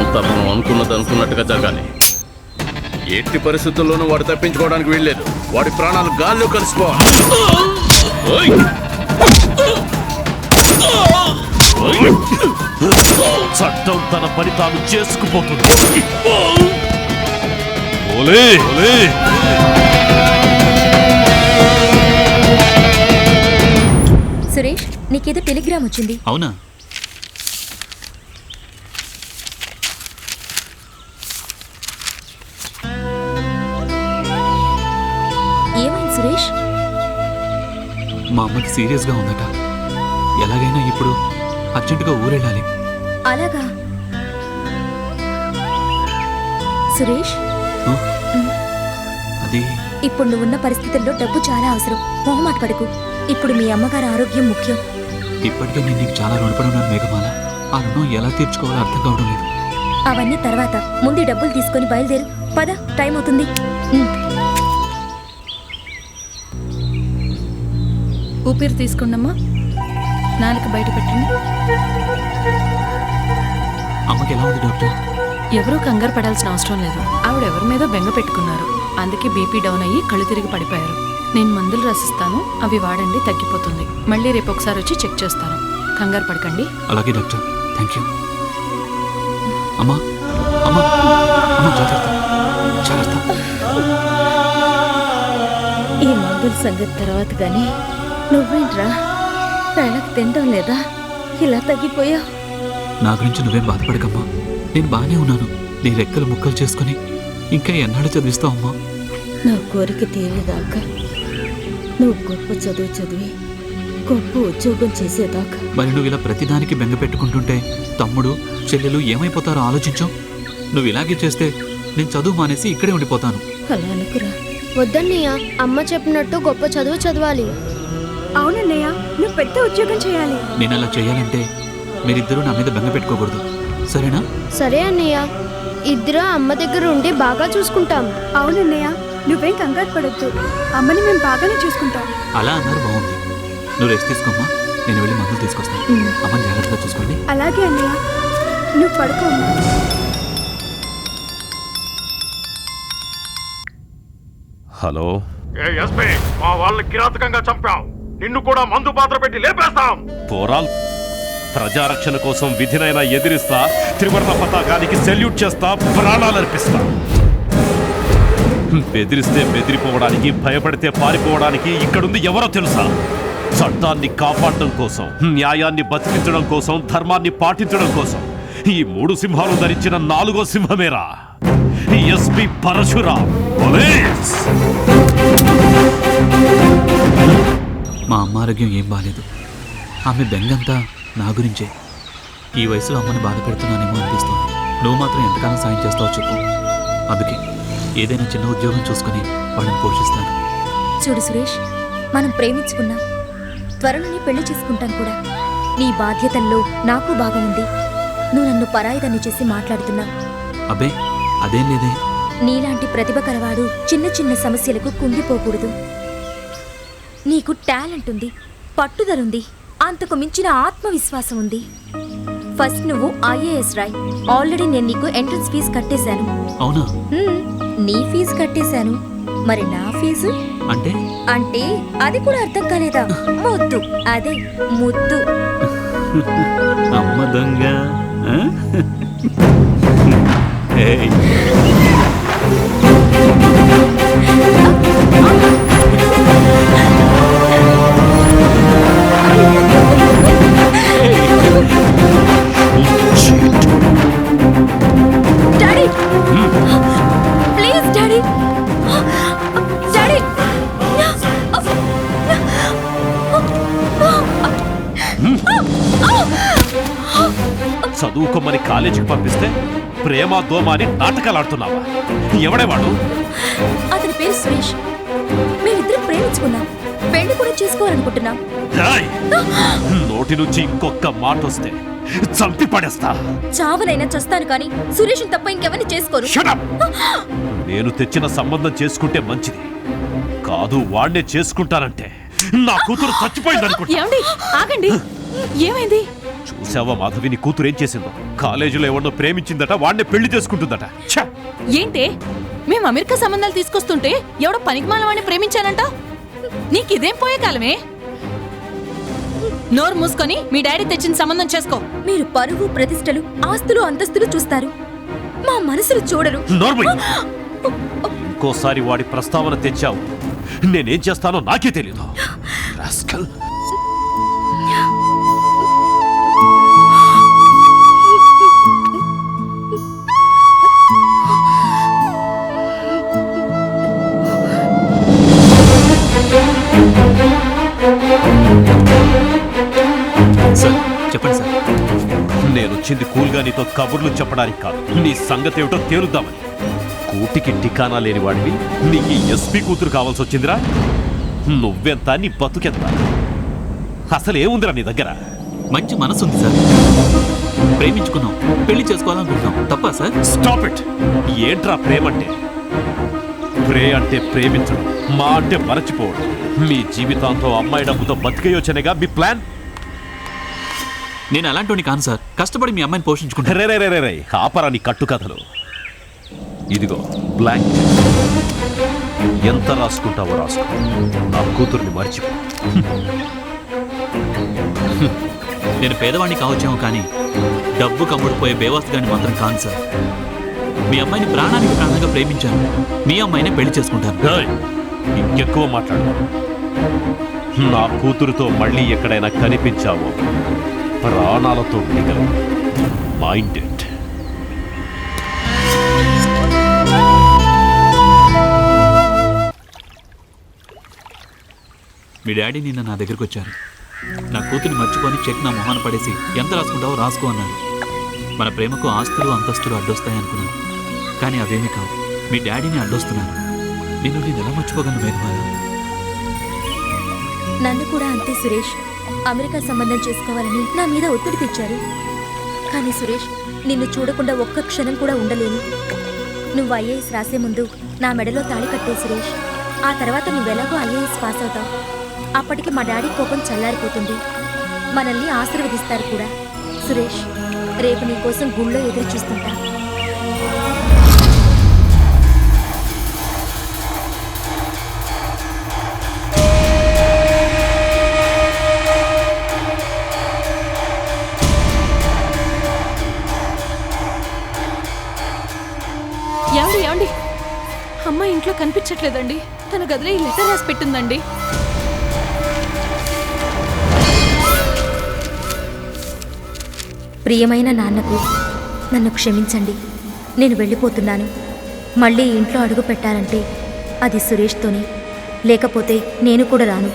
S8: అంతా మనం అనుకున్నది అనుకున్నట్టుగా జరగాలి. ఎట్టి పరిస్థితుల్లోనూ వాడు తప్పించుకోవడానికి వీల్లేదు. వాడి ప్రాణాలు గాల్లో కలిసిపోవాలి.
S23: చట్టం తన పని తాను చేసుకుపోతుంది. ఓలే ఓలే.
S11: సురేష్, నీకేదో టెలిగ్రామ్ వచ్చింది.
S19: అవునా?
S11: ఏమైంది సురేష్?
S19: మా అమ్మకి సీరియస్గా ఉందట. ఎలాగైనా ఇప్పుడు అర్జెంటుగా ఊరెళ్ళాలి.
S11: అలాగా సురేష్,
S19: అది
S11: ఇప్పుడు నువ్వున్న పరిస్థితుల్లో డబ్బు చాలా అవసరం. మొహమాట పడకు. ఇప్పుడు మీ అమ్మగారి ఆరోగ్యం ముఖ్యం.
S19: ఇప్పటికే నేను నీకు చాలా రుణపడి ఉన్నాను మేఘమాల. ఆ రుణం ఎలా తీర్చుకోవాలో అర్థం కావడం లేదు.
S11: అవన్నీ తర్వాత. ముందు డబ్బులు తీసుకొని బయలుదేరు. పద, టైం అవుతుంది.
S18: ఊపిరి తీసుకోండమ్మా. నాలుక బయట పెట్టండి.
S19: అమ్మకి ఎలా ఉంది డాక్టర్?
S18: ఎవరూ కంగారు పడాల్సిన అవసరం లేదు. ఆవిడ ఎవరి మీద బెంగ పెట్టుకున్నారు. అందుకే బీపీ డౌన్ అయ్యి కళ్ళు తిరిగి పడిపోయారు. నేను మందులు రాసిస్తాను, అవి వాడండి, తగ్గిపోతుంది. మళ్ళీ రేపు ఒకసారి వచ్చి చెక్ చేస్తాను. కంగారు పడకండి.
S19: అలాగే డాక్టర్, థ్యాంక్ యూ. అమ్మా అమ్మా అమ్మా, జాగ్రత్త జాగ్రత్త.
S15: ఈ మందుల సంగతి తర్వాత కానీ నువ్వేంట్రా వేళకు తినడం లేదా? ఇలా తగ్గిపోయా?
S19: నా గురించి నువ్వేం బాధపడకమ్మా. నేను బాగానే ఉన్నాను. నీ రెక్కలు ముక్కలు చేసుకుని ఇంకా ఎన్నాళ్ళు చదివిస్తావమ్మా?
S15: నా కోరిక తీరేదాకా, నువ్వు గొప్ప చదువు చదివి గొప్ప ఉద్యోగం చేసేదాకా.
S19: మరి నువ్వు ఇలా ప్రతిదానికి బెంగ పెట్టుకుంటుంటే తమ్ముడు చెల్లెలు ఏమైపోతారో ఆలోచించు. నువ్వు ఇలాగే చేస్తే నేను చదువు మానేసి ఇక్కడే ఉండిపోతాను.
S15: అలా అనుకురా.
S4: వద్దన్నయ్య, అమ్మ చెప్పినట్టు గొప్ప చదువు చదవాలి.
S7: అవునన్నయ్య, నువ్వు పెద్ద ఉద్యోగం చేయాలి.
S19: నేను అలా చేయాలంటే మీరిద్దరూ నా మీద బెంగ పెట్టుకోకూడదు, సరేనా?
S4: సరే అన్నయ్య, ఇద్దరు అమ్మ దగ్గర ఉండి బాగా చూసుకుంటాం.
S7: అవునన్నయ్య, నువ్వేం కంగారు పడొద్దు. అమ్మని మేము బాగానే చూసుకుంటాం.
S19: అలా అన్నారు, బాగుంది. నువ్వు రెస్ట్ తీసుకోమ్మా, నేను వెళ్ళి మందులు తీసుకొస్తాను. అమ్మని జాగ్రత్తగా చూసుకోండి.
S7: అలాగే అన్నయ్య, నువ్వు పడుకో.
S23: హలో.
S3: ఎస్పీ, మా వాళ్ళని కిరాతకంగా చంపాం. నిన్ను కూడా మందు పాత్ర పెట్టి లేపేస్తాం.
S23: పోరాల్ ప్రజారక్షణ కోసం విధినైనా ఎదిరిస్తా, త్రివర్ణ పతాకానికి సెల్యూట్ చేస్తా, ప్రాణాలర్పిస్తా. బెదిరిస్తే బెదిరిపోవడానికి, భయపడితే పారిపోవడానికి ఇక్కడుంది ఎవరో తెలుసా? చట్టాన్ని కాపాడడం కోసం, న్యాయాన్ని బతికించడం కోసం, ధర్మాన్ని పాటించడం కోసం ఈ 3 సింహాలు ధరించిన 4వ సింహమేరా ఎస్పీ పరశురాం.
S19: మా అమ్మ ఆరోగ్యం ఏం బాలేదు. ఆమె బెంగంతా నా గురించే. ఈ వయసులో అమ్మని బాధ పెడుతున్నానేమో అనిపిస్తుంది. నువ్వు మాత్రం ఎంతకాలం సాయం చేస్తావో చెప్పు. అందుకే ఏదైనా చిన్న ఉద్యోగం చూసుకుని వాళ్ళని పోషిస్తాను.
S11: చూడు సురేష్, మనం ప్రేమించుకున్నాం, త్వరలోనే పెళ్లి చేసుకుంటాం కూడా. నీ బాధ్యతల్లో నాకు భాగం ఉంది. నువ్వు నన్ను పరాయిదాన్ని చేసి మాట్లాడుతున్నావు.
S19: అబ్బే, అదేం లేదే.
S11: నీలాంటి ప్రతిభ కలవాడు చిన్న చిన్న సమస్యలకు కుంగిపోకూడదు. నీకు టాలెంట్ ఉంది, పట్టుదలుంది, అంతకు మించిన ఆత్మవిశ్వాసం ఉంది. ఫస్ట్ నువ్వు ఐఏఎస్ రాయ్. ఆల్రెడీ నేను నీకు ఎంట్రన్స్ ఫీజు కట్టేశాను.
S19: అవునా?
S11: నీ ఫీజు కట్టేశాను. మరి నా ఫీజు
S19: అంటే?
S11: అంటే అది కూడా అర్థం కాలేదా? ముద్దు, అదే ముద్దు.
S19: అమ్మ దొంగ.
S11: Daddy, please daddy, daddy.
S23: చదువుకోమని కాలేజీకి పంపిస్తే ప్రేమ దోమ అని నాటకాలాడుతున్నావా? ఎవడేవాడు?
S11: అతని పేరు సురేష్. మేమిద్దరం ప్రేమించుకున్నాం, పెళ్లి కూడా చేసుకోవాలనుకుంటున్నాం.
S23: నోటి నుంచి ఇంకొక మాట వస్తే చంపి పడేస్తా.
S11: చావనైనా చస్తాను కానీ సురేష్ తప్ప ఇంకెవరిని చేసుకోరు.
S23: నేను తెచ్చిన సంబంధం చేసుకుంటే మంచిది కాదు, వాడినే చేసుకుంటానంటే నా కూతురు చచ్చిపోయింది అనుకుంటా.
S18: ఏమండి, ఆగండి. ఏమైంది?
S23: చూసావా మాధవిని కూతురు ఏం చేసిందో? కాలేజీలో ఎవరినో ప్రేమించిందట, వాడిని పెళ్లి చేసుకుంటుందట. ఛ!
S18: ఏంటే మేము అమెరికా సంబంధాలు తీసుకొస్తుంటే ఎవడో పనికిమాల వాడిని ప్రేమించానంట? నీకిదేం పోయే కాలమే? నోరు మూసుకొని మీ డాడీ తెచ్చిన సంబంధం చేసుకో.
S11: మీరు పరువు, ప్రతిష్టలు, ఆస్తులు, అంతస్తులు చూస్తారు, మా మనసులు చూడరు.
S23: నోర్మల్. ఇంకోసారి వాడి ప్రస్తావన తెచ్చావు, నేనేం చేస్తానో నాకే తెలీదు. రాస్కల్.
S19: సార్ చెప్పండి సార్.
S23: నేను వచ్చింది కూల్గా నీతో కబుర్లు చెప్పడానికి కాదు, నీ సంగతి ఏమిటో తేలుద్దామని. కూటికి టికానా లేని వాడివి నీకు ఎస్పీ కూతురు కావాల్సి వచ్చిందిరా? నువ్వెంత, నీ బతుకెంత? అసలు ఏముందిరా నీ దగ్గర?
S19: మంచి మనసు ఉంది సార్. ప్రేమించుకున్నాం, పెళ్లి చేసుకోవాలనుకుంటున్నాం. తప్పా సార్?
S23: Stop it. ఏంట్రా ప్రేమంటే? ప్రే అంటే ప్రేమించడం, మా అంటే మరచిపోవడం. మీ జీవితాంతో అమ్మాయి డబ్బుతో బతికేయొచ్చనేగా మీ ప్లాన్?
S19: నేను అలాంటి కాను సార్. కష్టపడి మీ అమ్మాయిని పోషించుకుంటా.
S23: రే ఆపరా నీ కట్టు కథలు. ఇదిగో బ్లాంక్. ఎంత రాసుకుంటావో రాసుకో, నా కూతుర్ని మర్చిపో.
S19: నేను పేదవాడిని కావచ్చేమో కానీ డబ్బు కమ్ముడిపోయే బేవాస్తుగాని మాత్రం కాను సార్. మీ అమ్మాయిని ప్రాణానికి ప్రాణంగా ప్రేమించాను. మీ అమ్మాయినే పెళ్లి చేసుకుంటాను.
S23: ఇంకెక్కువ మాట్లాడు. నా కూతురుతో మళ్ళీ ఎక్కడైనా కనిపించావో ప్రాణాలతో మిగలు. మైండెడ్.
S19: మీ డాడీ నిన్న నా దగ్గరికి వచ్చారు. నా కూతుర్ని మర్చిపోని చెక్ నా మొహాన పడేసి ఎంత రాసుకుంటావో రాసుకో అన్నారు. మన ప్రేమకు ఆస్తులు, అంతస్తులు అడ్డొస్తాయనుకున్నాను, కానీ అవేమీ కావు. మీ డాడీని అడ్డొస్తున్నారు. నేను ఎలా మర్చిపోగలను మేఘమాల?
S11: నన్ను కూడా అంతే సురేష్. అమెరికా సంబంధం చేసుకోవాలని నా మీద ఒత్తిడి తెచ్చారు. కానీ సురేష్, నిన్ను చూడకుండా ఒక్క క్షణం కూడా ఉండలేను. నువ్వు ఐఏఎస్ రాసే ముందు నా మెడలో తాళి కట్టే సురేష్. ఆ తర్వాత నువ్వెలాగో ఐఏఎస్ పాస్ అవుతావు. అప్పటికి మా డాడీ కోపం చల్లారిపోతుంది. మనల్ని ఆశీర్వదిస్తారు కూడా. సురేష్, రేపు నీ కోసం గుళ్ళో ఎదురు చూస్తుంటా.
S18: ఏమండి, అమ్మ ఇంట్లో కనిపించట్లేదండి. తన గదిలో ఈ లెటర్ రాసి పెట్టిందండి.
S11: ప్రియమైన నాన్నకు నన్ను క్షమించండి. నేను వెళ్ళిపోతున్నాను. మళ్ళీ ఇంట్లో అడుగు పెట్టాలంటే అది సురేష్తోనే, లేకపోతే నేను కూడా రాను.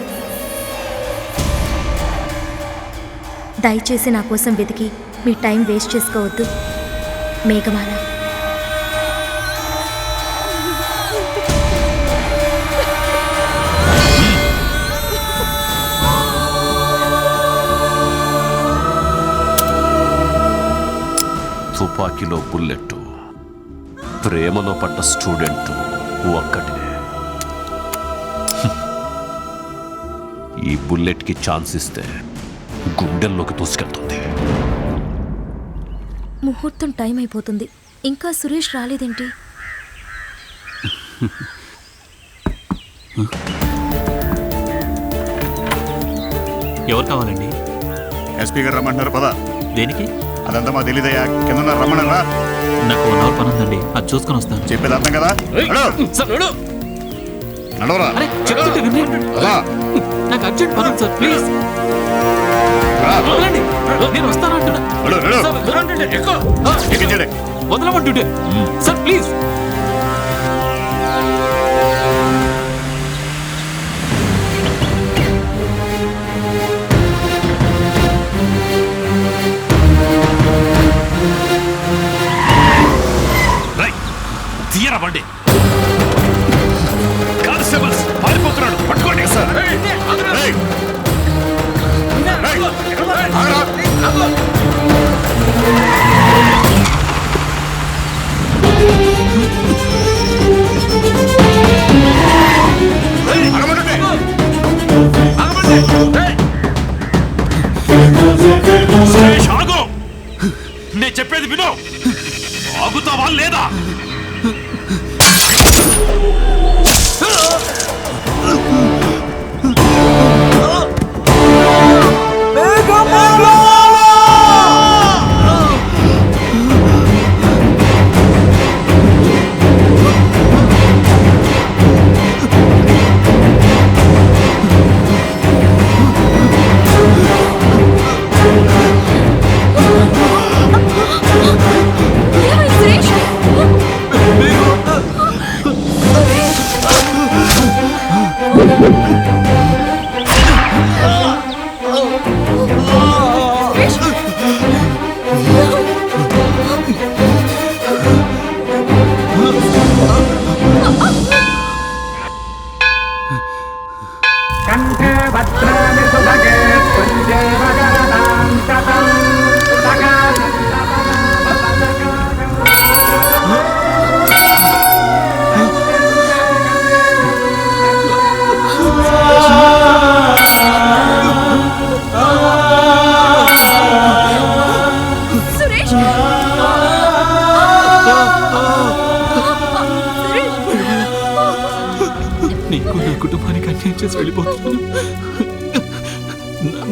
S11: దయచేసి నా కోసం వెతికి మీ టైం వేస్ట్ చేసుకోవద్దు. మేఘమాల.
S23: తుపాకీలో బుల్లెట్, ప్రేమలో పడ్డ స్టూడెంట్ ఒక్కటే. ఈ బుల్లెట్కి ఛాన్స్ ఇస్తే గుండెల్లోకి దూసుకెళ్తుంది.
S11: ముహూర్తం టైం అయిపోతుంది. ఇంకా సురేష్ రాలేదేంటి?
S19: ఎవరు కావాలండి?
S10: ఎస్పీ గారు రమ్మంటున్నారు. పద.
S19: దేనికి?
S10: అదంతా మా తెలీదయ్యా. కింద రమ్మన్నారా?
S19: నాకు 1 అవర్ పని ఉందండి, అది చూసుకొని వస్తాను.
S10: చెప్పేది అర్థం కదా? నడవరా?
S19: నాకు అర్జెంట్ పని ఉంది సార్, ప్లీజ్. నేను వస్తానంటున్నా. వదలమంటుంటే సార్, ప్లీజ్.
S23: తీయరా బండి. కానిస్టేబుల్స్ పారిపోతున్నాడు, పట్టుకోండి సార్. సురేష్
S19: నీకు నా కుటుంబానికి అన్యాయం చేసి వెళ్ళిపోతున్నాను.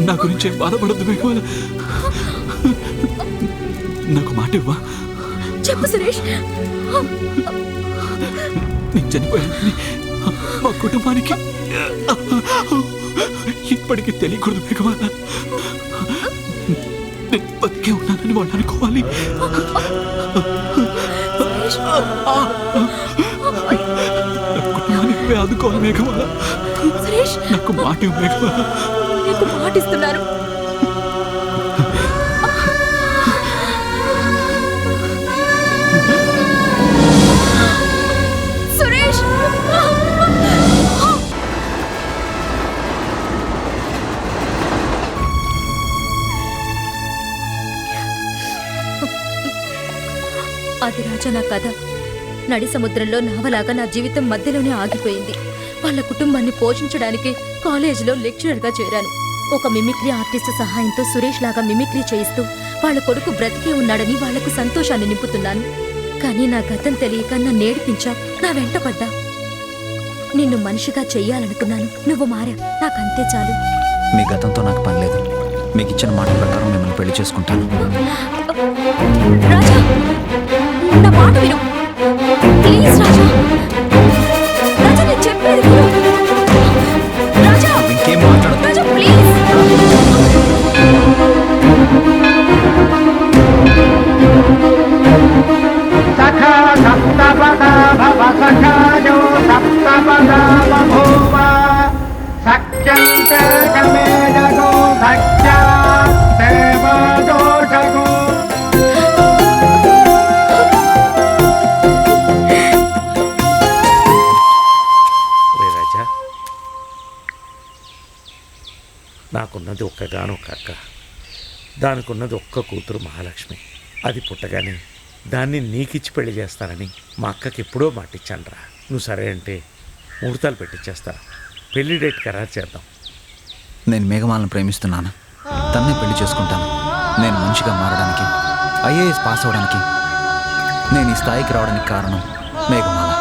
S19: నా గురించి ఏం బాధపడద్దు మేఘమాల. నాకు మాట ఇవ్వా?
S11: చెప్పు సురేష్.
S19: నేను చనిపోయానని మా కుటుంబానికి ఇప్పటికీ తెలియకూడదు మేఘమాల. నేను బతికే ఉన్నానని వాళ్ళు అనుకోవాలి. కుటుంబానికి ఆదుకోవాలి మేఘమాల. నాకు మాట ఇవ్వు మేఘమాల.
S11: నీకు మాటిస్తున్నాను. సురేష్, అది రాజా నా కథ. నడి సముద్రంలో నావలాగా నా జీవితం మధ్యలోనే ఆగిపోయింది. వాళ్ళ కుటుంబాన్ని పోషించడానికి కాలేజీలో లెక్చరర్గా చేరాను. ఒక మిమిక్రీ ఆర్టిస్ట్ సహాయంతో సురేష్ లాగా మిమిక్రీ చేయిస్తూ వాళ్ళ కొడుకు బ్రతికే ఉన్నాడని వాళ్లకు సంతోషాన్ని నింపుతున్నాను. కానీ నా గతం తెలియక నన్ను ఏడిపించా, నా వెంట పడ్డా. నిన్ను మనిషిగా చెయ్యాలనుకున్నాను. నువ్వు మారా, నాకంతే చాలు.
S6: మీ గతంతో నాకు పని లేదు. మీకు ఇచ్చిన మాట ప్రకారం మిమ్మల్ని పెళ్లి చేసుకుంటాను.
S11: రాజా, నా మాట విను ప్లీజ్. రాజా, రాజా నేను చెప్పేది విను. రాజా,
S6: ఇంకేం మాట్లాడు.
S11: రాజా ప్లీజ్.
S1: సఖా సప్తపదా భవ సఖాయో సప్తపదా బభూవ సఖ్యంతే గమే జగో సఖ్యా దేవదోషగో.
S3: రాజా, నాకున్నది ఒక్కగానొక్క అక్క, దానికున్నది ఒక్క కూతురు మహాలక్ష్మి. అది పుట్టగానే దాన్ని నీకిచ్చి పెళ్లి చేస్తానని మా అక్కకి ఎప్పుడో మాటిచ్చానురా. నువ్వు సరే అంటే ముహూర్తాలు పెట్టించేస్తాను. పెళ్లి డేట్ ఖరారు చేద్దాం.
S6: నేను మేఘమాలను ప్రేమిస్తున్నాను. తన్నే పెళ్లి చేసుకుంటాను. నేను మనిషిగా మారడానికి, ఐఏఎస్ పాస్ అవడానికి, నేను ఈ స్థాయికి రావడానికి కారణం మేఘమాల.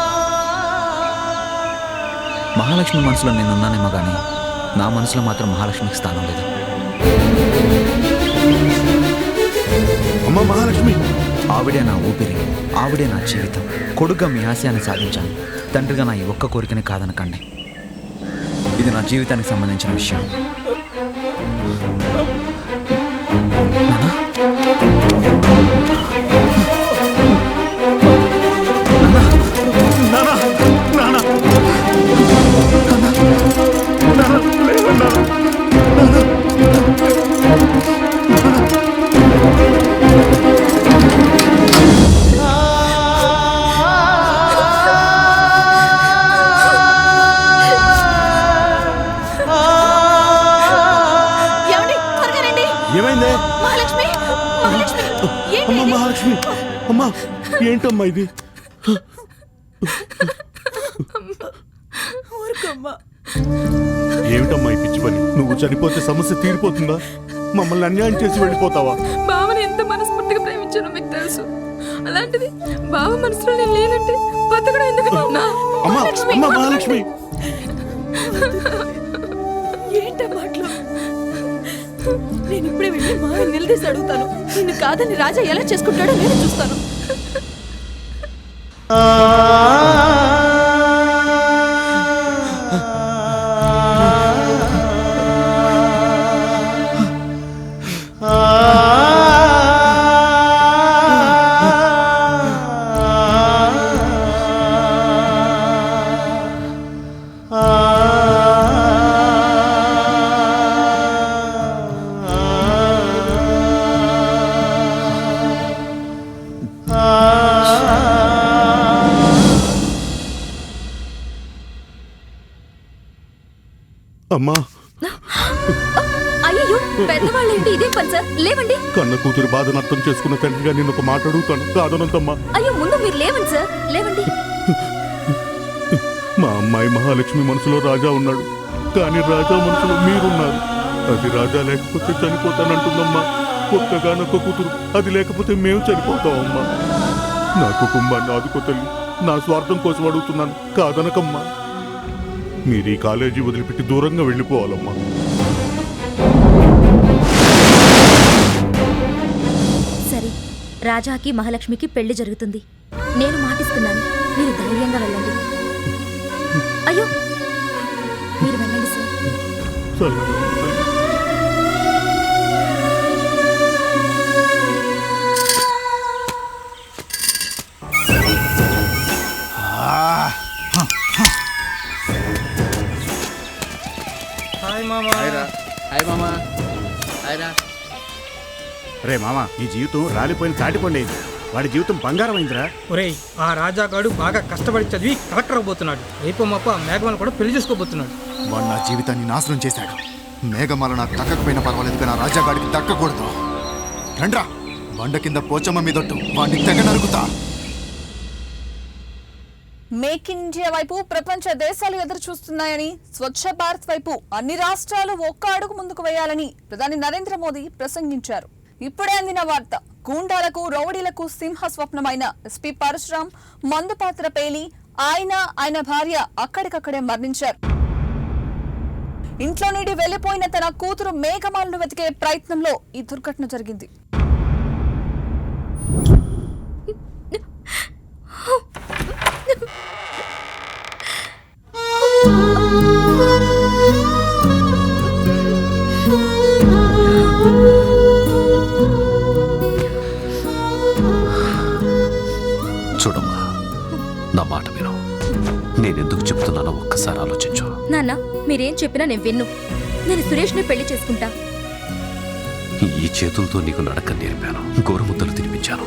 S6: మహాలక్ష్మి మనసులో నేనున్నానేమో కానీ నా మనసులో మాత్రం మహాలక్ష్మికి స్థానం లేదు.
S5: అమ్మ మహాలక్ష్మి,
S6: ఆవిడే నా ఊపిరి, ఆవిడే నా జీవితం. కొడుగ్గా మీ ఆశయాన్ని సాధించాను. తండ్రిగా నా ఈ ఒక్క కోరికని కాదనకండి. ఇది నా జీవితానికి సంబంధించిన విషయం.
S10: ఏమైందే?
S11: మహాలక్ష్మి, మహాలక్ష్మి,
S10: అమ్మ మహాలక్ష్మి, అమ్మా ఏంటమ్మా ఇది? ఏమిటమ్మా ఈ పిచ్చి పని? నువ్వు చనిపోతే సమస్య తీరిపోతుందా? మమ్మల్ని అన్యాయం చేసి వెళ్ళిపోతావా?
S2: బావని ఎంత మనస్ఫూర్తిగా ప్రేమించానో మీకు తెలుసు. అలాంటిది బావ మనసులో నేను లేనంటే బతకడం ఎందుకన్నా?
S10: మహాలక్ష్మి
S18: ఏంటా మాటలు? నేను ఇప్పుడే వెళ్ళి మా నిలదీసి అడుగుతాను. నిన్ను కాదని రాజా ఎలా చేసుకుంటాడో నేను చూస్తాను.
S5: అమ్మా,
S11: అయ్యో పెద్దవాళ్ళేంటి ఇదే పని సార్? లేవండి.
S5: కన్న కూతురు బాధను అర్థం చేసుకున్న తండ్రిగా నేను ఒక మాట అడుగుతాను, కాదనంతమ్మా.
S11: అయ్యో ముందు మీరు లేవండి సార్, లేవండి.
S5: మా అమ్మాయి మహాలక్ష్మి మనసులో రాజా ఉన్నాడు, కానీ రాజా మనసులో మీరున్నారు. అది రాజా లేకపోతే చనిపోతానంటుందమ్మా. ఒక్కగానొక్క కూతురు, అది లేకపోతే మేము చనిపోతామమ్మా. నా కుటుంబాన్ని ఆదుకో తల్లి, నా స్వార్థం కోసం అడుగుతున్నాను, కాదనకమ్మా. మీరు ఈ కాలేజీ వదిలిపెట్టి దూరంగా వెళ్ళిపోవాలమ్మా.
S11: సరే, రాజాకి మహాలక్ష్మికి పెళ్లి జరుగుతుంది. నేను మాటిస్తున్నాను, మీరు ధైర్యంగా వెళ్ళండి. అయ్యో మీరు వెళ్ళండి సార్.
S10: రే మామ, నీ జీవితం రాలిపోయిన తాటిపండు అయింది. వాడి జీవితం బంగారం అయిందిరా.
S20: ఒరేయ్, ఆ రాజాగాడు బాగా కష్టపడి చదివి కలెక్టర్ అవబోతున్నాడు. రేపు మాప మేఘమాలను కూడా పెళ్లి చేసుకోబోతున్నాడు.
S14: వాడు నా జీవితాన్ని నాశనం చేశాడు. మేఘమాల నాకు దక్కకపోయినా పర్వాలేదు, కానీ ఆ రాజాగాడికి దక్కకూడదు. రండ్రా, బండ కింద పోచమ్మ మీదొట్టు వాడిని తెగ నరుకుతా.
S21: మేక్ ఇన్ ఇండియా వైపు ప్రపంచ దేశాలు ఎదురు చూస్తున్నాయని, స్వచ్ఛ భారత్ వైపు అన్ని రాష్ట్రాలు ఒక్క అడుగు ముందుకు వేయాలని ప్రధాని నరేంద్ర మోదీ ప్రసంగించారు. ఇప్పుడే అందిన వార్త. గూండాలకు రౌడీలకు సింహ స్వప్నమైన ఎస్పీ పరశురాం మందు పాత్ర పేలి ఆయన భార్య అక్కడికక్కడే మరణించారు. ఇంట్లో నుండి వెళ్లిపోయిన తన కూతురు మేఘమాలను వెతికే ప్రయత్నంలో ఈ దుర్ఘటన జరిగింది.
S23: చూడమ్మా, నా మాట విను. నేనెందుకు చెప్తున్నానో ఒక్కసారి ఆలోచించు.
S11: నాన్న, మీరేం చెప్పినా నేను విన్ను. నేను సురేష్ని పెళ్లి చేసుకుంటా.
S23: ఈ చేతులతో నీకు నడక నేర్పాను, గోరుముద్దలు తినిపించాను.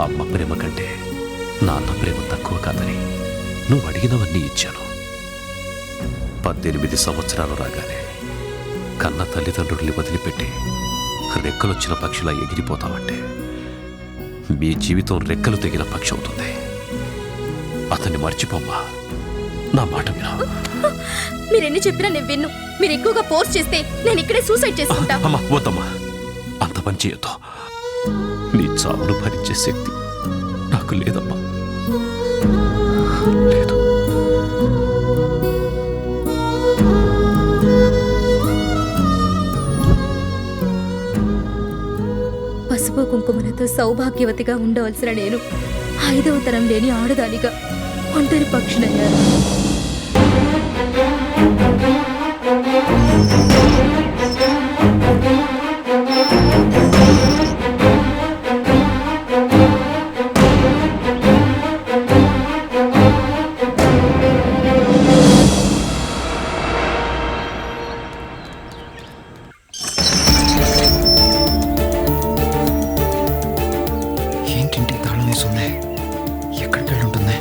S23: అమ్మ ప్రేమ కంటే నాన్న ప్రేమ తక్కువ కాదని నువ్వు అడిగినవన్నీ ఇచ్చాను. 18 సంవత్సరాలు రాగానే కన్న తల్లిదండ్రుల్ని వదిలిపెట్టి రెక్కలొచ్చిన పక్షిలా ఎగిరిపోతావంటే మీ జీవితం రెక్కలు తెగిన పక్షి అవుతుంది. అతన్ని మర్చిపోమ్మా, నా మాట విను.
S11: మీరెన్ని చెప్పినా నేను విన్ను. మీరు ఎక్కువగా ఫోర్స్ చేస్తే నేను ఇక్కడే సూసైడ్ చేసుకుంటా.
S23: అమ్మా వద్దమ్మా, అంత పని చేయొద్దు. నీ చావును భరించే శక్తి నాకు లేదమ్మా, లేదు.
S11: పసుపు కుంకుమలతో సౌభాగ్యవతిగా ఉండవలసిన నేను 5వ తరం లేని ఆడదానిగా ఒంటరి పక్షినయ్యాను.
S14: ఏంటింటికి తాళం వేస్తుంది? ఎక్కడికి వెళ్ళి ఉంటుంది?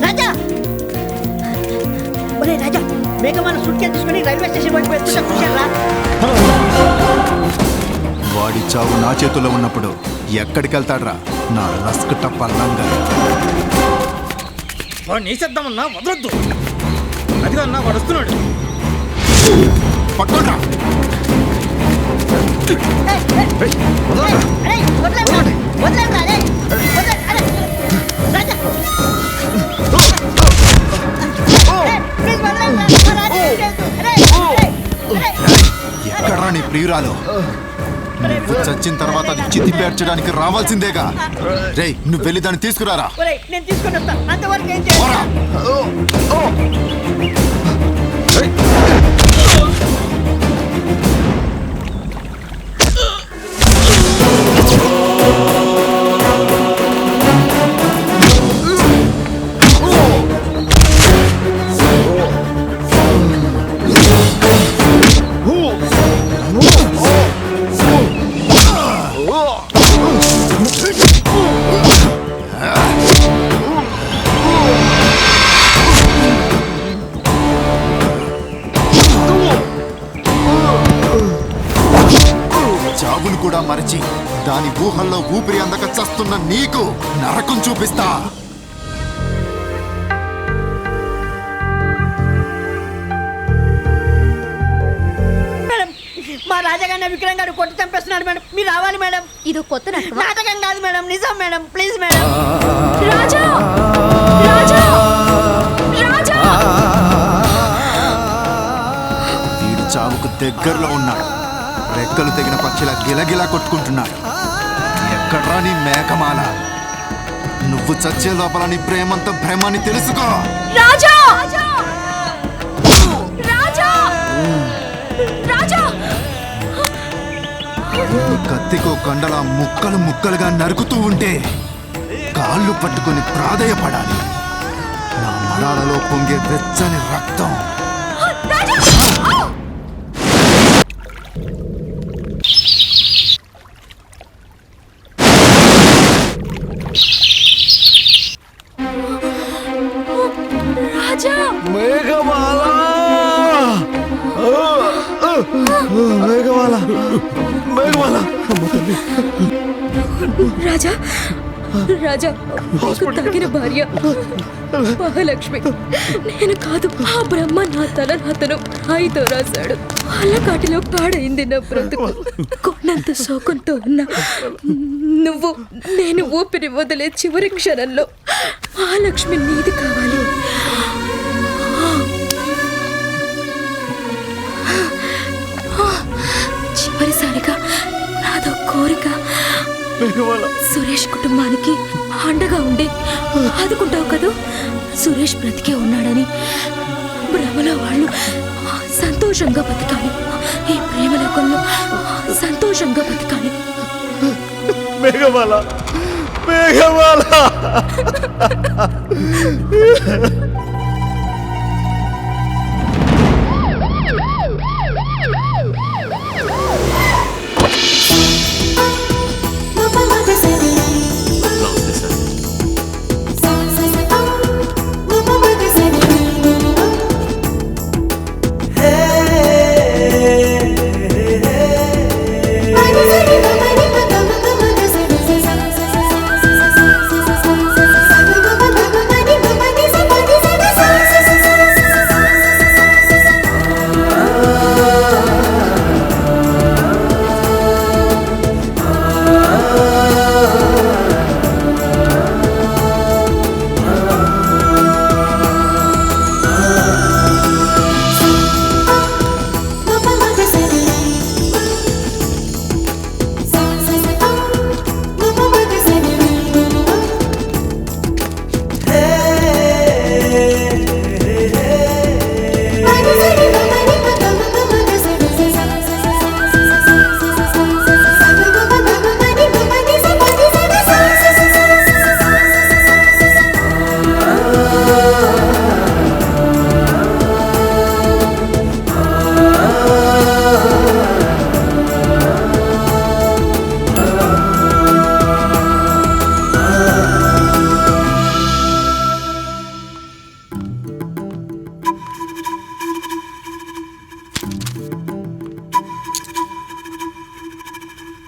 S13: రాజా, ఒరే రాజా, మేఘమాల సూట్కేస్ తీసుకుని రైల్వే స్టేషన్ వైపు వెళ్తున్నా చూశారా?
S14: వాడి చావు నా చేతుల్లో ఉన్నప్పుడు ఎక్కడికి వెళ్తాడ్రా నా రస్క్ టప్పల్లంగా?
S20: వాడిని వేసేద్దామన్నా వదలొద్దు. అదిగా అన్నా వాడు వస్తున్నాడు.
S14: పట్టుకోండ్రా. ఎక్కడ్రా నీ ప్రియురాలు? నువ్వు చచ్చిన తర్వాత అది చితి పేర్చడానికి రావాల్సిందేగా. రేయ్, నువ్వు వెళ్ళి దాన్ని తీసుకురారా.
S13: నేను తీసుకుని వస్తా, అంతవరకు ఏం చేయాలి?
S14: చావును కూడా మరచి దాని ఊహల్లో ఊపిరి అందక చస్తున్న నీకు నరకం చూపిస్తా.
S13: మేడం, మా రాజగారిని విక్రమ్ గారు కొట్టి చంపేస్తున్నాడు మేడం. మీరు రావాలి మేడం.
S11: ఇది కొత్త
S13: నాటకం కాదు మేడం, నిజం madam. Please madam.
S2: Raja Raja Raja
S14: వీడు చావుకు దగ్గరలో ఉన్నాడు. రెక్కలు తెగిన పక్షిలా గిలగిలా కొట్టుకుంటున్నాడు. ఎక్కడ్రా నీ మేకమాల? నువ్వు చచ్చే లోపల నీ ప్రేమంత భ్రమని తెలుసుకో.
S2: రాజా రాజా రాజా
S14: ఈ కత్తికో కండలా ముక్కలు ముక్కలుగా నరుకుతూ ఉంటే కాళ్ళు పట్టుకొని ప్రాధేయపడాలి. నా మడాలలో పొంగే వెచ్చని రక్తం.
S2: రాజా
S9: మేఘమాల మేఘమాల మేఘమాల
S2: రాజా రాజా నీకు తగిన భార్య మహాలక్ష్మి నేను కాదు. ఆ బ్రహ్మ నా తలరాతను రాయితో రాశాడు. అల్లకాటిలో పాడైంది నా బ్రతుకు. కొన్నంత శోకంతో ఉన్నా నువ్వు నేను ఊపిరి వదిలే చివరి క్షణంలో మహాలక్ష్మి నీది కావాలి. చివరిసారిగా నాదో కోరిక, సురేష్ కుటుంబానికి అండగా ఉండి ఆదుకుంటావు కదూ. సురేష్ బ్రతికే ఉన్నాడని భ్రమలో వాళ్ళు సంతోషంగా బతకాలి. ఈ ప్రేమలోకంలో సంతోషంగా బతకాలి.
S9: మేఘమాల మేఘమాల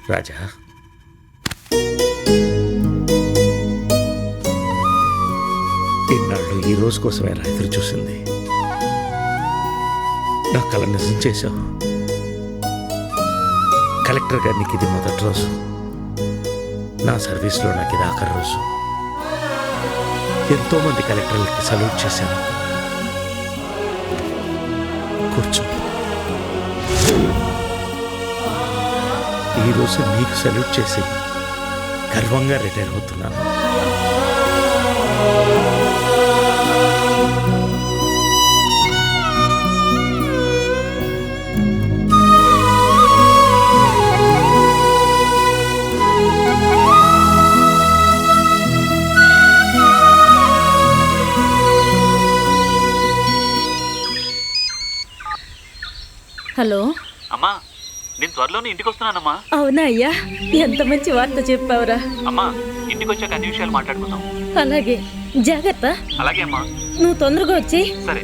S3: రాజా, ఇన్నాళ్ళు ఈ రోజు కోసమే ఎదురు చూసింది. నా కల నిజం చేశావు. కలెక్టర్ గారికి ఇది మొదటి రోజు, నా సర్వీస్లో నాకు ఇది ఆఖరి రోజు. ఎంతోమంది కలెక్టర్లకి సల్యూట్ చేశాను. కూర్చో. ఈరోజు నీకు సల్యూట్ చేసి గర్వంగా రిటైర్ అవుతున్నాను.
S15: హలో
S19: అమ్మా, నేను త్వరలోనే ఇంటికి వస్తున్నానమ్మా.
S15: అవునా అయ్యా, ఎంత మంచి వార్త చెప్పావురా.
S19: అమ్మా, ఇంటికి వచ్చాక అన్ని విషయాలు మాట్లాడుకుందాం.
S15: అలాగే, జాగ్రత్త.
S19: అలాగే అమ్మా.
S15: నువ్వు తొందరగా వచ్చి.
S19: సరే.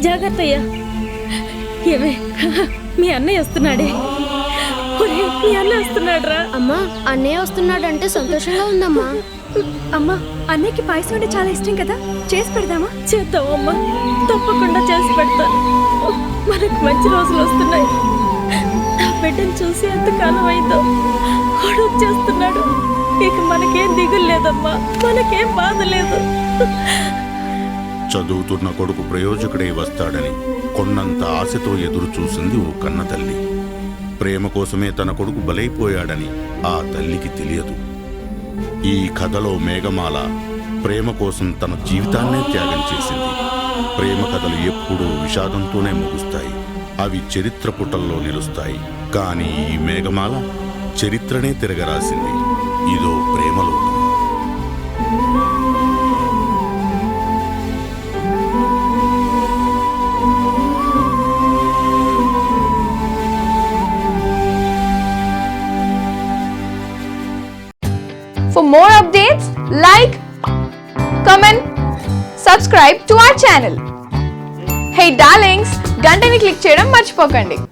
S15: జాగ్రత్త అయ్యా. ఏమే, మీ అన్నయ్య వస్తున్నాడే. మీ అన్నయ్య వస్తున్నాడు రా.
S4: అమ్మా, అన్నయ్య వస్తున్నాడంటే సంతోషంగా ఉందమ్మా.
S7: అమ్మా, అన్నయ్యకి పాయసం అంటే చాలా ఇష్టం కదా, చేసి పెడదామా?
S15: చేద్దామమ్మా, తప్పకుండా చేసి పెడతాను. మనకు మంచి రోజులు వస్తున్నాయి. నా బిడ్డను చూసి ఎంతకాలం అయిందో, వాడు వచ్చేస్తున్నాడు. ఇక మనకేం దిగులు లేదమ్మా, మనకేం బాధ లేదు.
S5: చదువుతున్న కొడుకు ప్రయోజకుడై వస్తాడని కొన్నంత ఆశతో ఎదురు చూసింది ఓ కన్న తల్లి. ప్రేమ కోసమే తన కొడుకు బలైపోయాడని ఆ తల్లికి తెలియదు. ఈ కథలో మేఘమాల ప్రేమ కోసం తన జీవితాన్నే త్యాగం చేసింది. ప్రేమ కథలు ఎప్పుడూ విషాదంతోనే ముగుస్తాయి, అవి చరిత్ర పుటల్లో నిలుస్తాయి. కానీ ఈ మేఘమాల చరిత్రనే తిరగరాసింది. ఇదో Premalokam.
S21: For more updates, like, comment, subscribe to our channel. Hey darlings, గంటని click చేయడం మర్చిపోకండి.